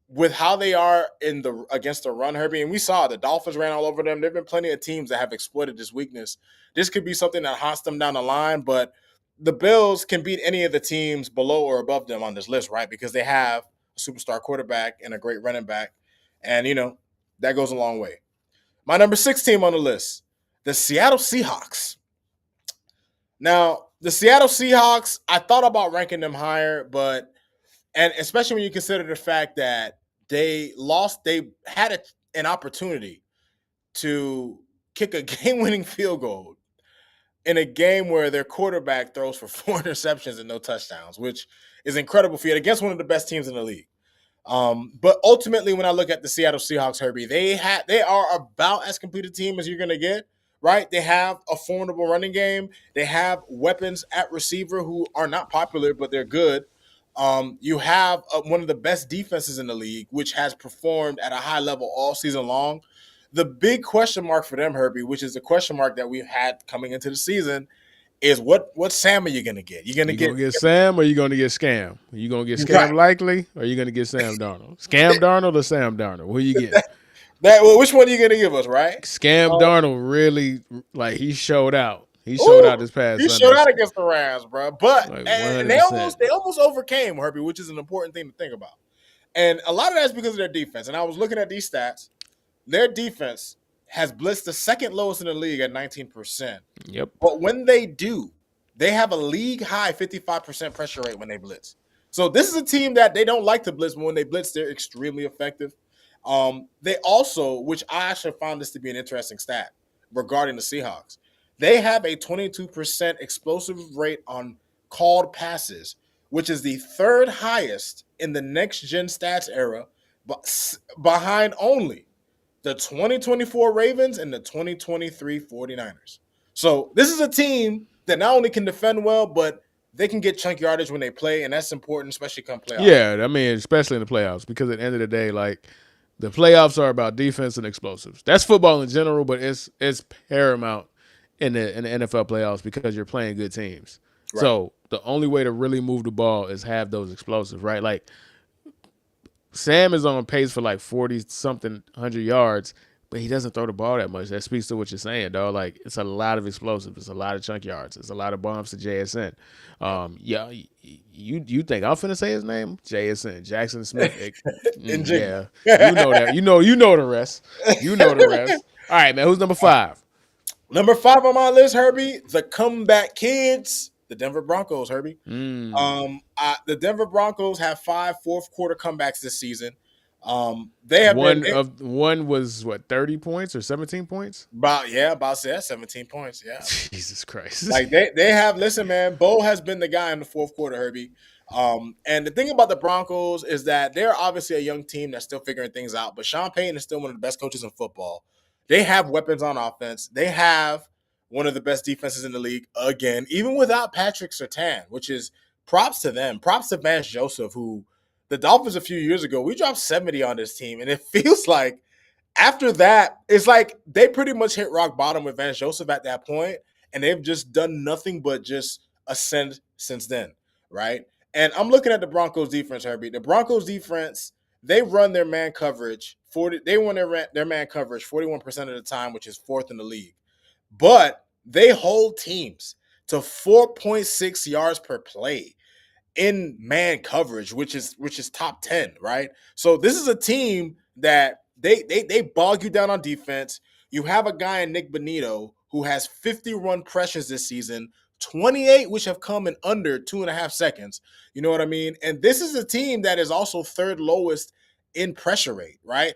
with how they are in the against the run, Herbie, and we saw the Dolphins ran all over them. There've been plenty of teams that have exploited this weakness. This could be something that haunts them down the line, but the Bills can beat any of the teams below or above them on this list, right? Because they have a superstar quarterback and a great running back, and that goes a long way. My number 6 team on the list, the Seattle Seahawks. Now, the Seattle Seahawks, I thought about ranking them higher, but and especially when you consider the fact that they had an opportunity to kick a game-winning field goal in a game where their quarterback throws for 4 interceptions and no touchdowns, which is incredible feat against one of the best teams in the league. But ultimately, when I look at the Seattle Seahawks, Herbie, they are about as complete a team as you're going to get. Right? They have a formidable running game. They have weapons at receiver who are not popular, but they're good. You have one of the best defenses in the league, which has performed at a high level all season long. The big question mark for them, Herbie, which is the question mark that we've had coming into the season, is what Sam are you going to get? You're going to You gonna get get Sam or you gonna get Scam? You gonna get right. Scam likely or you gonna get Sam Darnold? Scam Darnold or Sam Darnold? What are you getting? Well, which one are you going to give us, right? Scam Um, Darnold really like he showed out. He showed out Ooh, this past he showed Sunday, out against the Rams, bro. But like one and hundred they percent. almost overcame Herbie, which is an important thing to think about. And a lot of that's because of their defense. And I was looking at these stats. Their defense has blitzed the second lowest in the league at 19%. Yep. But when they do, they have a league high 55% pressure rate when they blitz. So this is a team that they don't like to blitz, but when they blitz, they're extremely effective. They also, which I actually found this to be an interesting stat regarding the Seahawks, they have a 22% explosive rate on called passes, which is the third highest in the next gen stats era, but behind only the 2024 Ravens and the 2023 49ers. So this is a team that not only can defend well, but they can get chunk yardage when they play, and that's important, especially come playoff. Yeah, I mean, especially in the playoffs, because at the end of the day, like the playoffs are about defense and explosives. That's football in general, but it's paramount in the NFL playoffs because you're playing good teams. Right. So the only way to really move the ball is have those explosives, right? Like Sam is on pace for like 40 something 100 yards, but he doesn't throw the ball that much. That speaks to what you're saying, dog. Like it's a lot of explosives, it's a lot of chunk yards, it's a lot of bombs to JSN. Yeah, you think I'm finna say his name? JSN, Jackson Smith. In Yeah, you Jigma. know that. You know the rest. You know the rest. All right, man. Who's number 5? Number 5 on my list, Herbie, the comeback kids, the Denver Broncos, Herbie. The Denver Broncos have 5 fourth quarter comebacks this season. They have been One was what 30 points or 17 points? about 17 points. Yeah. Jesus Christ. Like they have listen, man, Bo has been the guy in the fourth quarter, Herbie. And the thing about the Broncos is that they're obviously a young team that's still figuring things out, but Sean Payton is still one of the best coaches in football. They have weapons on offense. They have one of the best defenses in the league again, even without Patrick Surtain, which is props to them. Props to Vance Joseph, who the Dolphins a few years ago, we dropped 70 on this team, and it feels like after that, it's like they pretty much hit rock bottom with Vance Joseph at that point, and they've just done nothing but just ascend since then, right? And I'm looking at the Broncos defense, Herbie. The Broncos defense, they run their man coverage 40. They run their man coverage 41% of the time, which is fourth in the league. But they hold teams to 4.6 yards per play in man coverage, which is top 10, right? So this is a team that They bog you down on defense. You have a guy in Nick Bonito who has 50 run pressures this season, 28 which have come in under 2.5 seconds. You know what I mean? And this is a team that is also third lowest in pressure rate, right?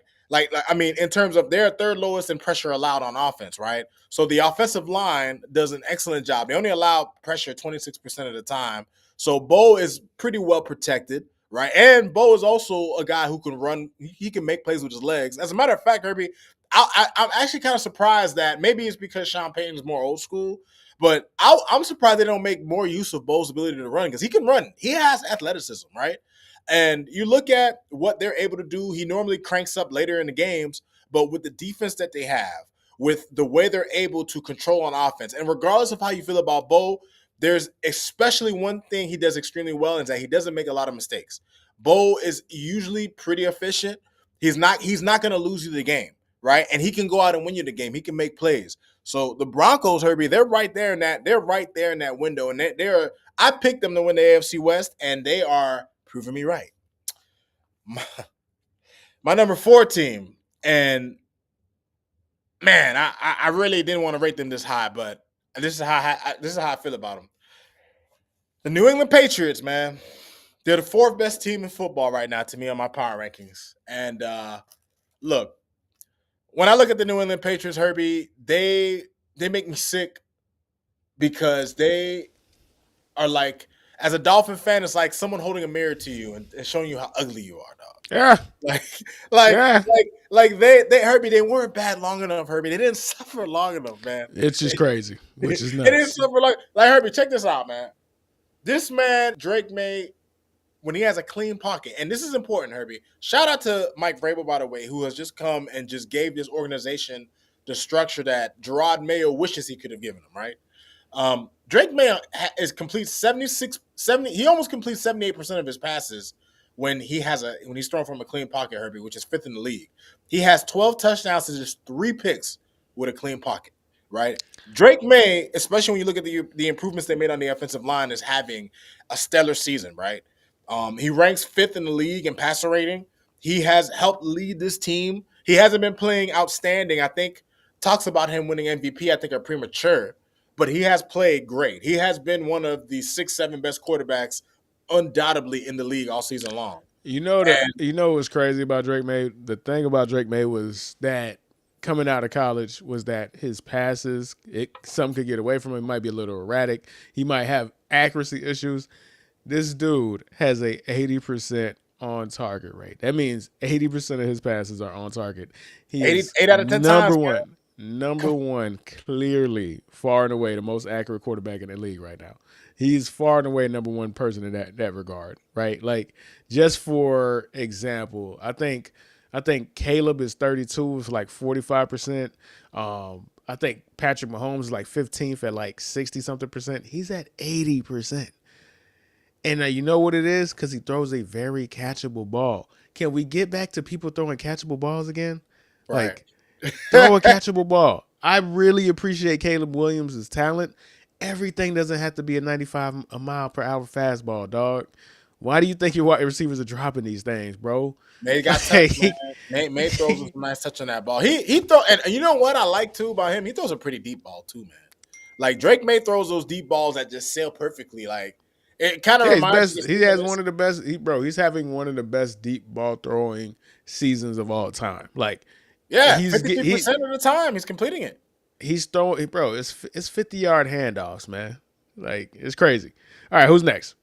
I mean, in terms of they're third lowest in pressure allowed on offense, right? So the offensive line does an excellent job. They only allow pressure 26% of the time. So Bo is pretty well protected, right? And Bo is also a guy who can run. He can make plays with his legs. As a matter of fact, Herbie, I'm actually kind of surprised that maybe it's because Sean Payton is more old school, but I'm surprised they don't make more use of Bo's ability to run because he can run. He has athleticism, right? And you look at what they're able to do. He normally cranks up later in the games, but with the defense that they have, with the way they're able to control on offense, and regardless of how you feel about Bo, there's especially one thing he does extremely well is that he doesn't make a lot of mistakes. Bo is usually pretty efficient. He's not going to lose you the game, right? And he can go out and win you the game. He can make plays. So the Broncos, Herbie, they're right there in that window, and they're I picked them to win the AFC West, and they are proving me right. My number 4 team, and man, I really didn't want to rate them this high, but this is how I feel about them. The New England Patriots, man. They're the 4th best team in football right now to me on my power rankings. And look, when I look at the New England Patriots, Herbie, they make me sick because they are like, as a Dolphin fan, it's like someone holding a mirror to you and showing you how ugly you are, dog. Yeah. Like, like, Yeah. they Herbie, they weren't bad long enough, Herbie. They didn't suffer long enough, man. It's just crazy, which is They didn't nuts. suffer like Herbie. Check this out, man. This man Drake May, when he has a clean pocket, and this is important, Herbie. Shout out to Mike Vrabel, by the way, who has just come and just gave this organization the structure that Gerard Mayo wishes he could have given him, right? Drake May is complete 76, 70. He almost completes 78% of his passes when he's thrown from a clean pocket, Herbie, which is 5th in the league. He has 12 touchdowns to just 3 picks with a clean pocket, right? Drake May, especially when you look at the improvements they made on the offensive line, is having a stellar season, right? He ranks 5th in the league in passer rating. He has helped lead this team. He hasn't been playing outstanding. I think talks about him winning MVP, I think, are premature, but he has played great. He has been one of the 6, 7 best quarterbacks undoubtedly in the league all season long. And You know what's crazy about Drake May? The thing about Drake May was that coming out of college was that his passes, some could get away from him. He might be a little erratic. He might have accuracy issues. This dude has a 80% on target rate. That means 80% of his passes are on target. He 80, is 8 out of 10 times, man. number one, clearly far and away the most accurate quarterback in the league right now. He's far and away number one person in that regard, right? Like, just for example, I think Caleb is 32, is like 45%. I think Patrick Mahomes is like 15th at like 60 something percent. He's at 80%. And you know what it is? Because he throws a very catchable ball. Can we get back to people throwing catchable balls again? Right. Like, throw a catchable ball. I really appreciate Caleb Williams' talent. Everything doesn't have to be a 95 a mile per hour fastball, dog. Why do you think your wide receivers are dropping these things, bro? May got touch, man. Like, May throws a nice touch on that ball. He throw, and you know what I like too about him? He throws a pretty deep ball too, man. Like Drake May throws those deep balls that just sail perfectly. Like it kind of yeah, his reminds me best. of He Stephen has A. one of the best. He's having one of the best deep ball throwing seasons of all time. Like, Yeah, he's 53% of the time he's completing it. he's throwing, bro. It's 50-yard handoffs, man. Like, it's crazy. All right, who's next?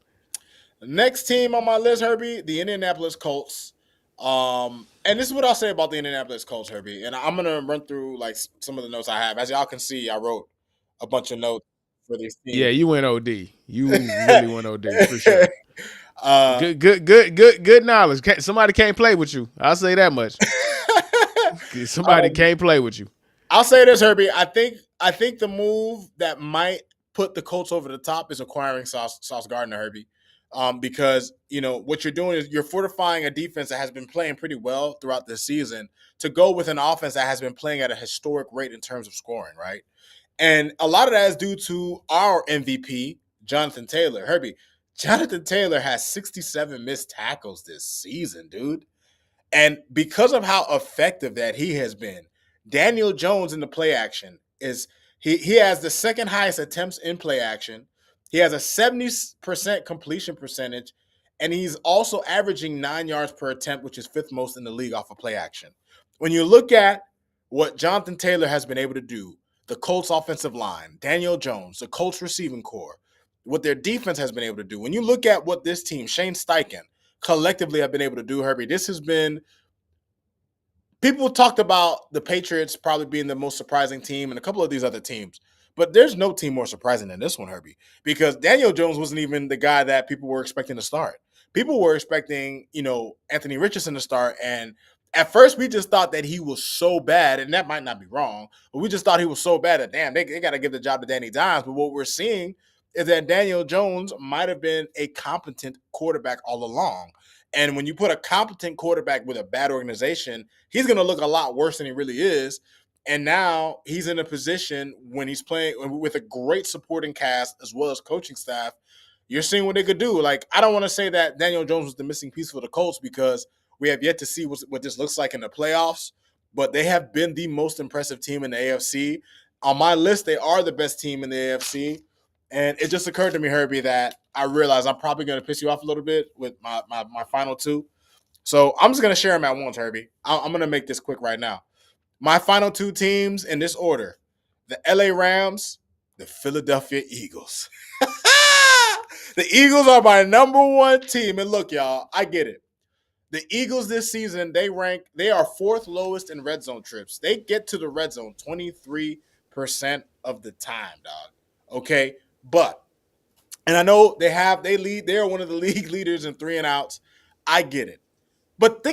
Next team on my list, Herbie, the Indianapolis Colts. And this is what I'll say about the Indianapolis Colts, Herbie. And I'm gonna run through like some of the notes I have. As y'all can see, I wrote a bunch of notes for these Yeah, teams. you went OD. You really went OD for sure. uh, Good knowledge. Somebody can't play with you. I'll say that much. Somebody um, can't play with you. I'll say this, Herbie. I think the move that might put the Colts over the top is acquiring Sauce Gardner, Herbie. Because you know what you're doing is you're fortifying a defense that has been playing pretty well throughout the season to go with an offense that has been playing at a historic rate in terms of scoring, right? And a lot of that is due to our MVP, Jonathan Taylor. Herbie, Jonathan Taylor has 67 missed tackles this season, dude. And because of how effective that he has been, Daniel Jones in the play action is he has the second highest attempts in play action. He has a 70% completion percentage, and he's also averaging 9 yards per attempt, which is fifth most in the league off of play action. When you look at what Jonathan Taylor has been able to do, the Colts offensive line, Daniel Jones, the Colts receiving core, what their defense has been able to do. When you look at what this team, Shane Steichen, collectively have been able to do, Herbie, this has been people talked about the Patriots probably being the most surprising team and a couple of these other teams. But there's no team more surprising than this one, Herbie, because Daniel Jones wasn't even the guy that people were expecting to start. People were expecting, Anthony Richardson to start. And at first, we just thought that he was so bad, and that might not be wrong, but we just thought he was so bad that, damn, they got to give the job to Danny Dimes. But what we're seeing is that Daniel Jones might have been a competent quarterback all along. And when you put a competent quarterback with a bad organization, he's going to look a lot worse than he really is. And now he's in a position when he's playing with a great supporting cast as well as coaching staff. You're seeing what they could do. Like, I don't want to say that Daniel Jones was the missing piece for the Colts because we have yet to see what this looks like in the playoffs, but they have been the most impressive team in the AFC. On my list, they are the best team in the AFC. And it just occurred to me, Herbie, that I realized I'm probably going to piss you off a little bit with my final two. So I'm just going to share them at once, Herbie. I'm going to make this quick right now. My final two teams in this order: the LA Rams, the Philadelphia Eagles. The Eagles are my number one team. And look, y'all, I get it. The Eagles this season, they are fourth lowest in red zone trips. They get to the red zone 23% of the time, dog. Okay. But, and I know they are one of the league leaders in 3-and-outs. I get it. But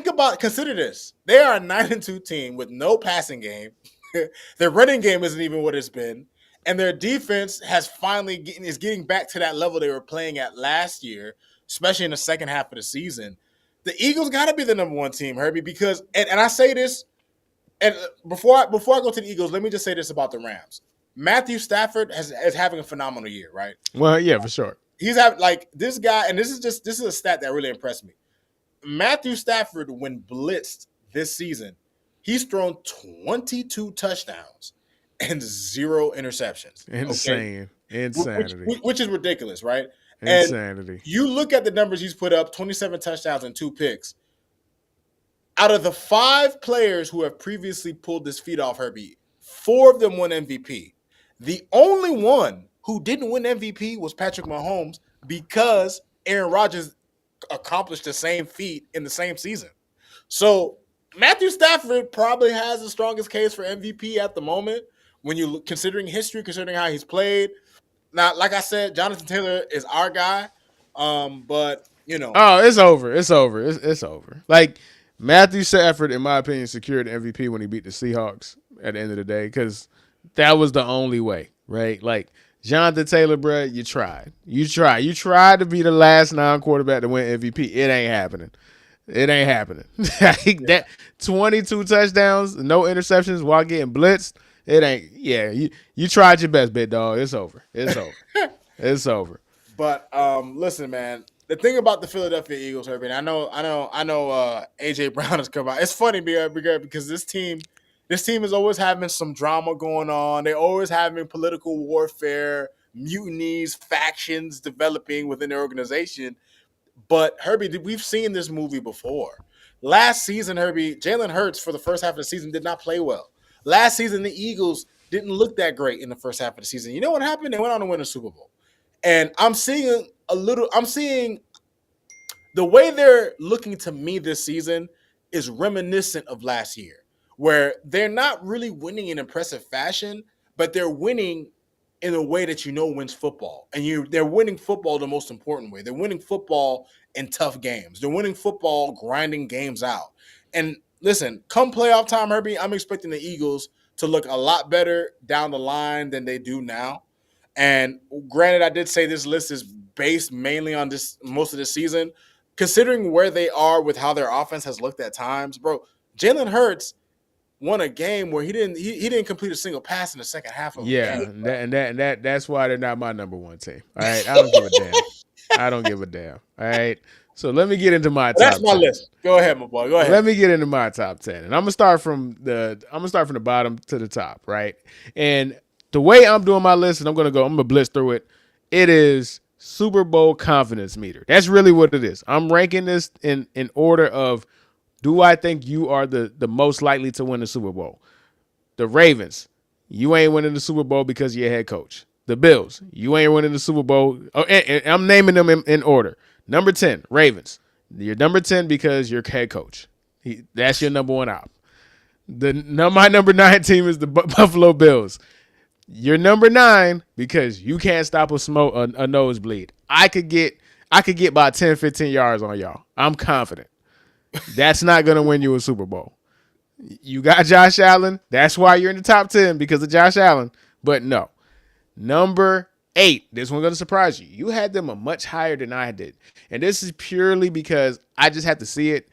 consider this. They are a 9-2 team with no passing game. Their running game isn't even what it's been. And their defense is getting back to that level they were playing at last year, especially in the second half of the season. The Eagles got to be the number one team, Herbie, because and I say this, and before I go to the Eagles, let me just say this about the Rams. Matthew Stafford is having a phenomenal year, right? Well, yeah, for sure. He's having like this guy, and this is a stat that really impressed me. Matthew Stafford, when blitzed this season, he's thrown 22 touchdowns and 0 interceptions. Insane. Okay? Insanity. Which is ridiculous, right? Insanity. And you look at the numbers he's put up: 27 touchdowns and 2 picks. Out of the 5 players who have previously pulled this feat off Herbie, 4 of them won MVP. The only one who didn't win MVP was Patrick Mahomes because Aaron Rodgers accomplished the same feat in the same season. So Matthew Stafford probably has the strongest case for MVP at the moment when you considering history, considering how he's played. Now, like I said, Jonathan Taylor is our guy, but Oh, it's over. It's over. It's over. Like Matthew Stafford, in my opinion, secured MVP when he beat the Seahawks at the end of the day because that was the only way, right? Like Jonathan Taylor, bro, you tried. You tried to be the last non-quarterback to win MVP. It ain't happening. It ain't happening. That 22 touchdowns, no interceptions while getting blitzed. It ain't. Yeah, you tried your best, big dog. It's over. It's over. It's over. But listen, man. The thing about the Philadelphia Eagles, Herbie, I know, AJ Brown has come out. It's funny because this team is always having some drama going on. They're always having political warfare, mutinies, factions developing within their organization. But Herbie, we've seen this movie before. Last season, Herbie, Jalen Hurts for the first half of the season did not play well. Last season, the Eagles didn't look that great in the first half of the season. You know what happened? They went on to win a Super Bowl. And I'm seeing the way they're looking to me this season is reminiscent of last year, where they're not really winning in impressive fashion, but they're winning in a way that wins football. And they're winning football the most important way. They're winning football in tough games. They're winning football grinding games out. And listen, come playoff time, Herbie, I'm expecting the Eagles to look a lot better down the line than they do now. And granted, I did say this list is based mainly on this most of the season. Considering where they are with how their offense has looked at times, bro, Jalen Hurts won a game where he didn't complete a single pass in the second half of a game. That's why they're not my number one team. All right, I don't give a damn. I don't give a damn. All right, So let me get into my That's top my 10. list. Go ahead, my boy. Go Let ahead. me get into my top 10. And I'm gonna start from the bottom to the top, right? And the way I'm doing my list, and I'm gonna blitz through it. It is Super Bowl confidence meter. That's really what it is. I'm ranking this in order of, do I think you are the most likely to win the Super Bowl? The Ravens, you ain't winning the Super Bowl because you're head coach. The Bills, you ain't winning the Super Bowl. Oh, and I'm naming them in order. Number 10, Ravens. You're number 10 because you're head coach. That's your number one op. My number 9 team is the Buffalo Bills. You're number 9 because you can't stop a nosebleed. I could get about 10, 15 yards on y'all. I'm confident. That's not going to win you a Super Bowl. You got Josh Allen. That's why you're in the top 10, because of Josh Allen. But no. Number 8. This one's going to surprise you. You had them a much higher than I did. And this is purely because I just have to see it.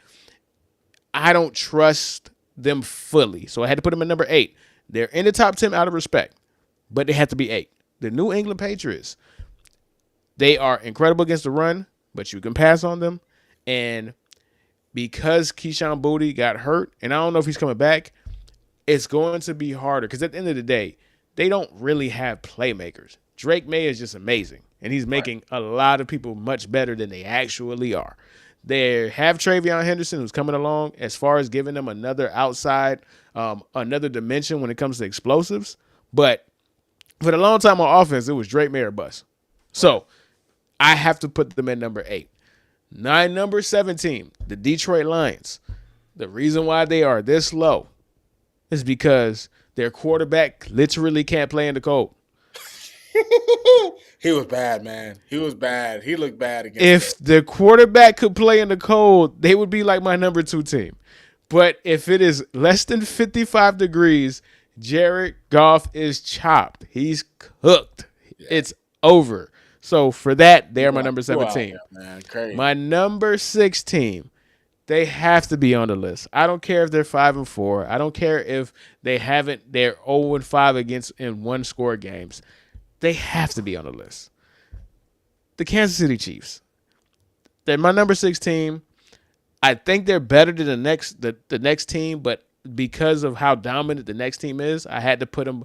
I don't trust them fully. So I had to put them at number 8. They're in the top 10 out of respect, but they have to be 8. The New England Patriots. They are incredible against the run, but you can pass on them. And because Keyshawn Boutte got hurt, and I don't know if he's coming back, it's going to be harder. Because at the end of the day, they don't really have playmakers. Drake May is just amazing, and he's making a lot of people much better than they actually are. They have Travion Henderson, who's coming along as far as giving them another outside, another dimension when it comes to explosives. But for the long time on offense, it was Drake May or bust. So I have to put them at number 8. Number 17, the Detroit Lions. The reason why they are this low is because their quarterback literally can't play in the cold. He was bad, man. He was bad. He looked bad against. If the quarterback could play in the cold, they would be like my number 2 team. But if it is less than 55 degrees, Jared Goff is chopped. He's cooked. Yeah. It's over. So for that, they're my number 17. Man, crazy. My number 6 team, they have to be on the list. I don't care if they're 5-4. I don't care if they're 0-5 against in one score games. They have to be on the list. The Kansas City Chiefs. They're my number 6 team. I think they're better than the next team, but because of how dominant the next team is, I had to put them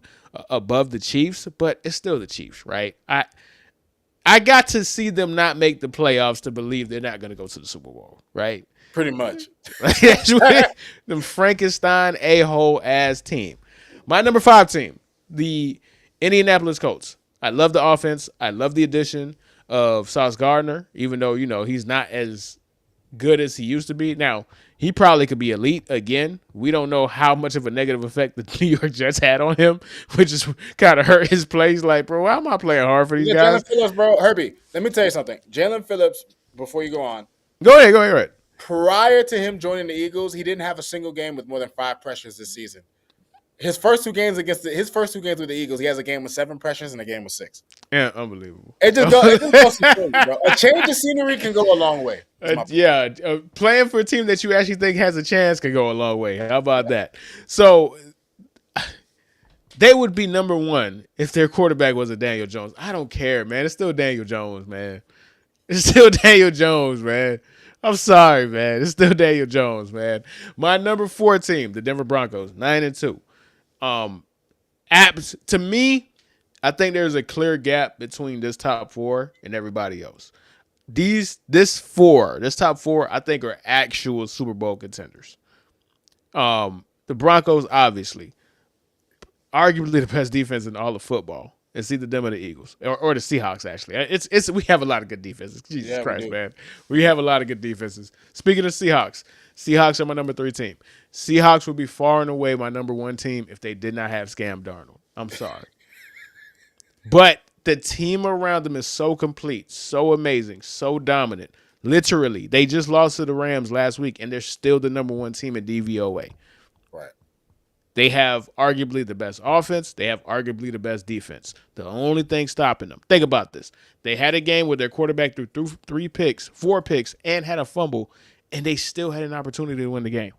above the Chiefs, but it's still the Chiefs, right? I got to see them not make the playoffs to believe they're not going to go to the Super Bowl, right? Pretty much. That's what the Frankenstein a-hole ass team. My number 5 team, the Indianapolis Colts. I love the offense. I love the addition of Sauce Gardner, even though, he's not as good as he used to be. Now, he probably could be elite again. We don't know how much of a negative effect the New York Jets had on him, which is kind of hurt his plays. Like, bro, why am I playing hard for these guys? Jalen Phillips, bro. Herbie, let me tell you something. Jalen Phillips, before you go on. Go ahead. Prior to him joining the Eagles, he didn't have a single game with more than 5 pressures this season. His first two games with the Eagles, he has a game with 7 pressures and a game with 6. Yeah, unbelievable. It just goes to show you, bro. A change of scenery can go a long way. Playing for a team that you actually think has a chance can go a long way. How about that? So they would be number 1 if their quarterback was a Daniel Jones. I don't care, man. It's still Daniel Jones, man. It's still Daniel Jones, man. I'm sorry, man. It's still Daniel Jones, man. My number 4 team, the Denver Broncos, 9-2. To me, I think there's a clear gap between this top 4 and everybody else. This top 4, I think are actual Super Bowl contenders. The Broncos, obviously, arguably the best defense in all of football. It's either them or the Eagles or the Seahawks. Actually, we have a lot of good defenses. Jesus Christ, man, we have a lot of good defenses. Speaking of Seahawks are my number 3 team. Seahawks would be far and away my number 1 team if they did not have Scam Darnold. I'm sorry. But the team around them is so complete, so amazing, so dominant. Literally, they just lost to the Rams last week, and they're still the number 1 team in DVOA. Right. They have arguably the best offense. They have arguably the best defense. The only thing stopping them. Think about this. They had a game where their quarterback threw 4 picks, and had a fumble, and they still had an opportunity to win the game.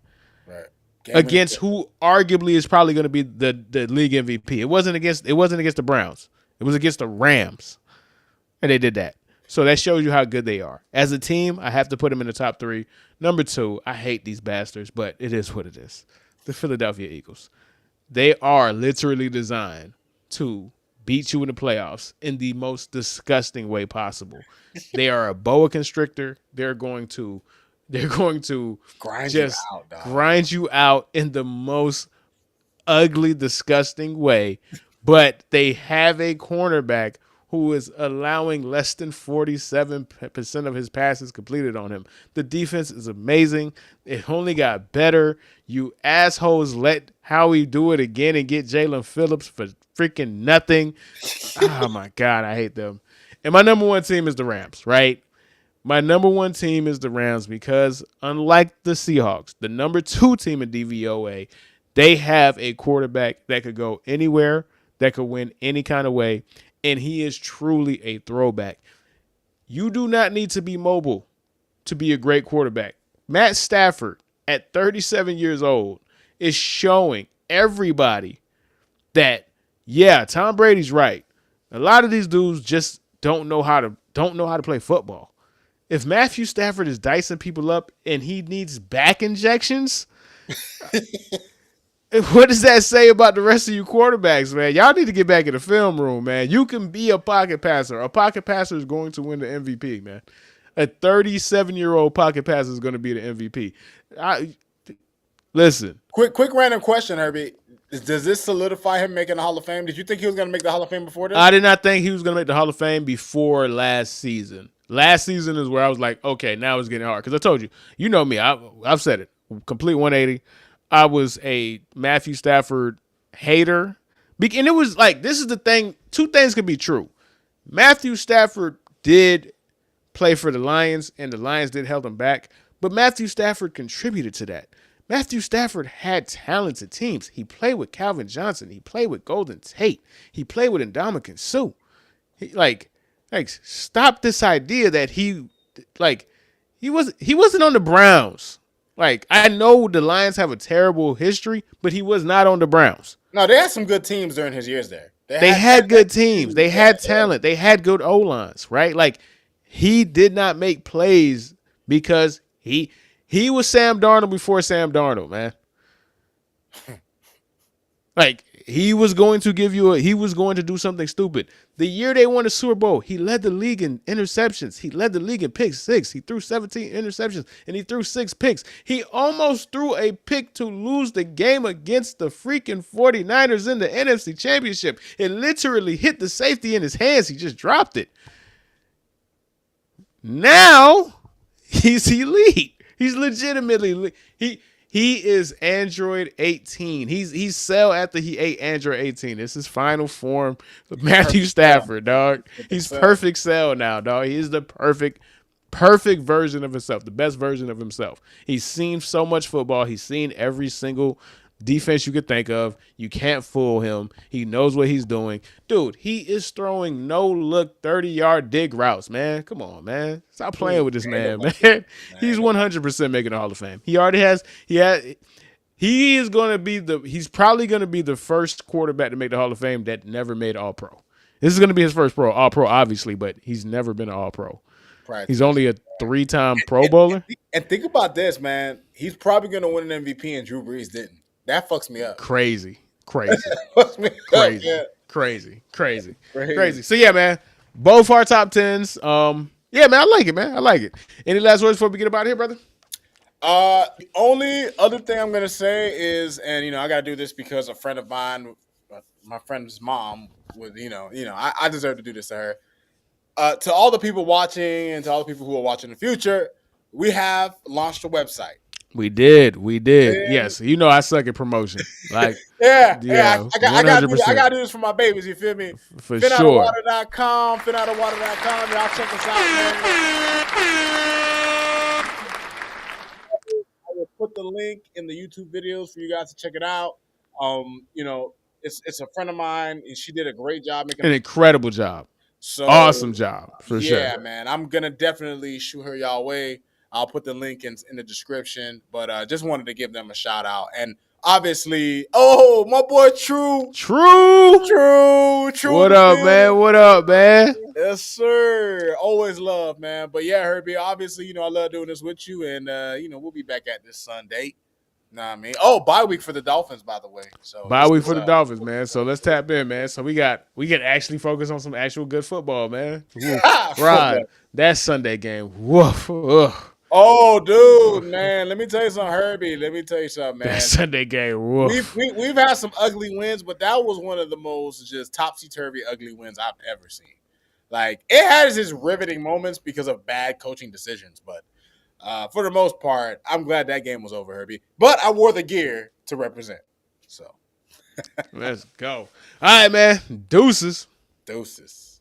Right. Against who arguably is probably going to be the league MVP. It wasn't against the Browns. It was against the Rams. And they did that. So that shows you how good they are. As a team, I have to put them in the top 3. Number 2, I hate these bastards, but it is what it is. The Philadelphia Eagles. They are literally designed to beat you in the playoffs in the most disgusting way possible. They are a boa constrictor. They're going to Grind you just out, dog. grind you out in the most ugly, disgusting way. But they have a cornerback who is allowing less than 47% of his passes completed on him. The defense is amazing. It only got better. You assholes let Howie do it again and get Jalen Phillips for freaking nothing. Oh my God, I hate them. And my number one team is the Rams, right? My number one team is the Rams because, unlike the Seahawks, the number 2 team in DVOA, they have a quarterback that could go anywhere, that could win any kind of way, and he is truly a throwback. You do not need to be mobile to be a great quarterback. Matt Stafford, at 37 years old, is showing everybody that, yeah, Tom Brady's right. A lot of these dudes just don't know how to play football. If Matthew Stafford is dicing people up and he needs back injections, what does that say about the rest of you quarterbacks, man? Y'all need to get back in the film room, man. You can be a pocket passer. A pocket passer is going to win the MVP, man. A 37-year-old pocket passer is going to be the MVP. Listen, Quick random question, Herbie. Does this solidify him making the Hall of Fame? Did you think he was going to make the Hall of Fame before this? I did not think he was going to make the Hall of Fame before last season. Last season is where I was like, okay, now it's getting hard. Because I told you, you know me, I've said it, complete 180. I was a Matthew Stafford hater. And it was like, this is the thing, 2 things could be true. Matthew Stafford did play for the Lions, and the Lions did held him back. But Matthew Stafford contributed to that. Matthew Stafford had talented teams. He played with Calvin Johnson. He played with Golden Tate. He played with Ndamukong Suh. Like, stop this idea that he wasn't on the Browns. Like, I know the Lions have a terrible history, but he was not on the Browns. No, they had some good teams during his years there. They had good teams. They had talent. They had good O-lines, right? Like, he did not make plays because he was Sam Darnold before Sam Darnold, man. Like, he was going to do something stupid. The year they won the Super Bowl, he led the league in interceptions. He led the league in pick 6. He threw 17 interceptions, and he threw 6 picks. He almost threw a pick to lose the game against the freaking 49ers in the NFC Championship. It literally hit the safety in his hands. He just dropped it. Now, he's elite. He's legitimately he is Android 18. He's Cell after he ate Android 18. This is final form of Matthew Stafford, dog. He's perfect Cell now, dog. He is the perfect version of himself, the best version of himself. He's seen so much football. He's seen every single defense you could think of. You can't fool him. He knows what he's doing. Dude, he is throwing no-look 30-yard dig routes, man. Come on, man. Stop playing with this man, man. He's 100% making the Hall of Fame. He already has. He's probably going to be the first quarterback to make the Hall of Fame that never made All-Pro. This is going to be his first All-Pro, obviously, but he's never been an All-Pro. He's only a 3-time Pro Bowler. And think about this, man. He's probably going to win an MVP, and Drew Brees didn't. That fucks me up. Crazy. Crazy. So yeah, man. Both our top 10s. Yeah, man, I like it, man. I like it. Any last words before we get about here, brother? The only other thing I'm gonna say is, and I gotta do this because a friend of mine, my friend's mom, I deserve to do this to her. To all the people watching and to all the people who are watching in the future, we have launched a website. We did. Yes, I suck at promotion. Like, yeah. I gotta do this for my babies. You feel me? For sure. Phinoutofwater.com. Y'all check us out, man. I will put the link in the YouTube videos for you guys to check it out. It's a friend of mine, and she did a great job making an incredible job. So awesome job for sure. Yeah, man. I'm gonna definitely shoot her y'all way. I'll put the link in the description, but just wanted to give them a shout out. And Obviously, oh, my boy True. True. True in What the up, building. man? What up, man? Yes, sir. Always love, man. But yeah, Herbie, obviously, I love doing this with you. And, we'll be back at this Sunday. Know what I mean? Oh, bye week for the Dolphins, by the way. So Bye this week is for the Dolphins, man. So let's tap in, man. So we can actually focus on some actual good football, man. Woof. Rod, football. that Sunday game. Woof. Ugh. Oh, dude, man. Let me tell you something, Herbie. Let me tell you something, That man. Sunday game. Woof. We've had some ugly wins, but that was one of the most just topsy turvy ugly wins I've ever seen. Like it has its riveting moments because of bad coaching decisions, but for the most part, I'm glad that game was over, Herbie. But I wore the gear to represent. So Let's go. All right, man. Deuces. doses.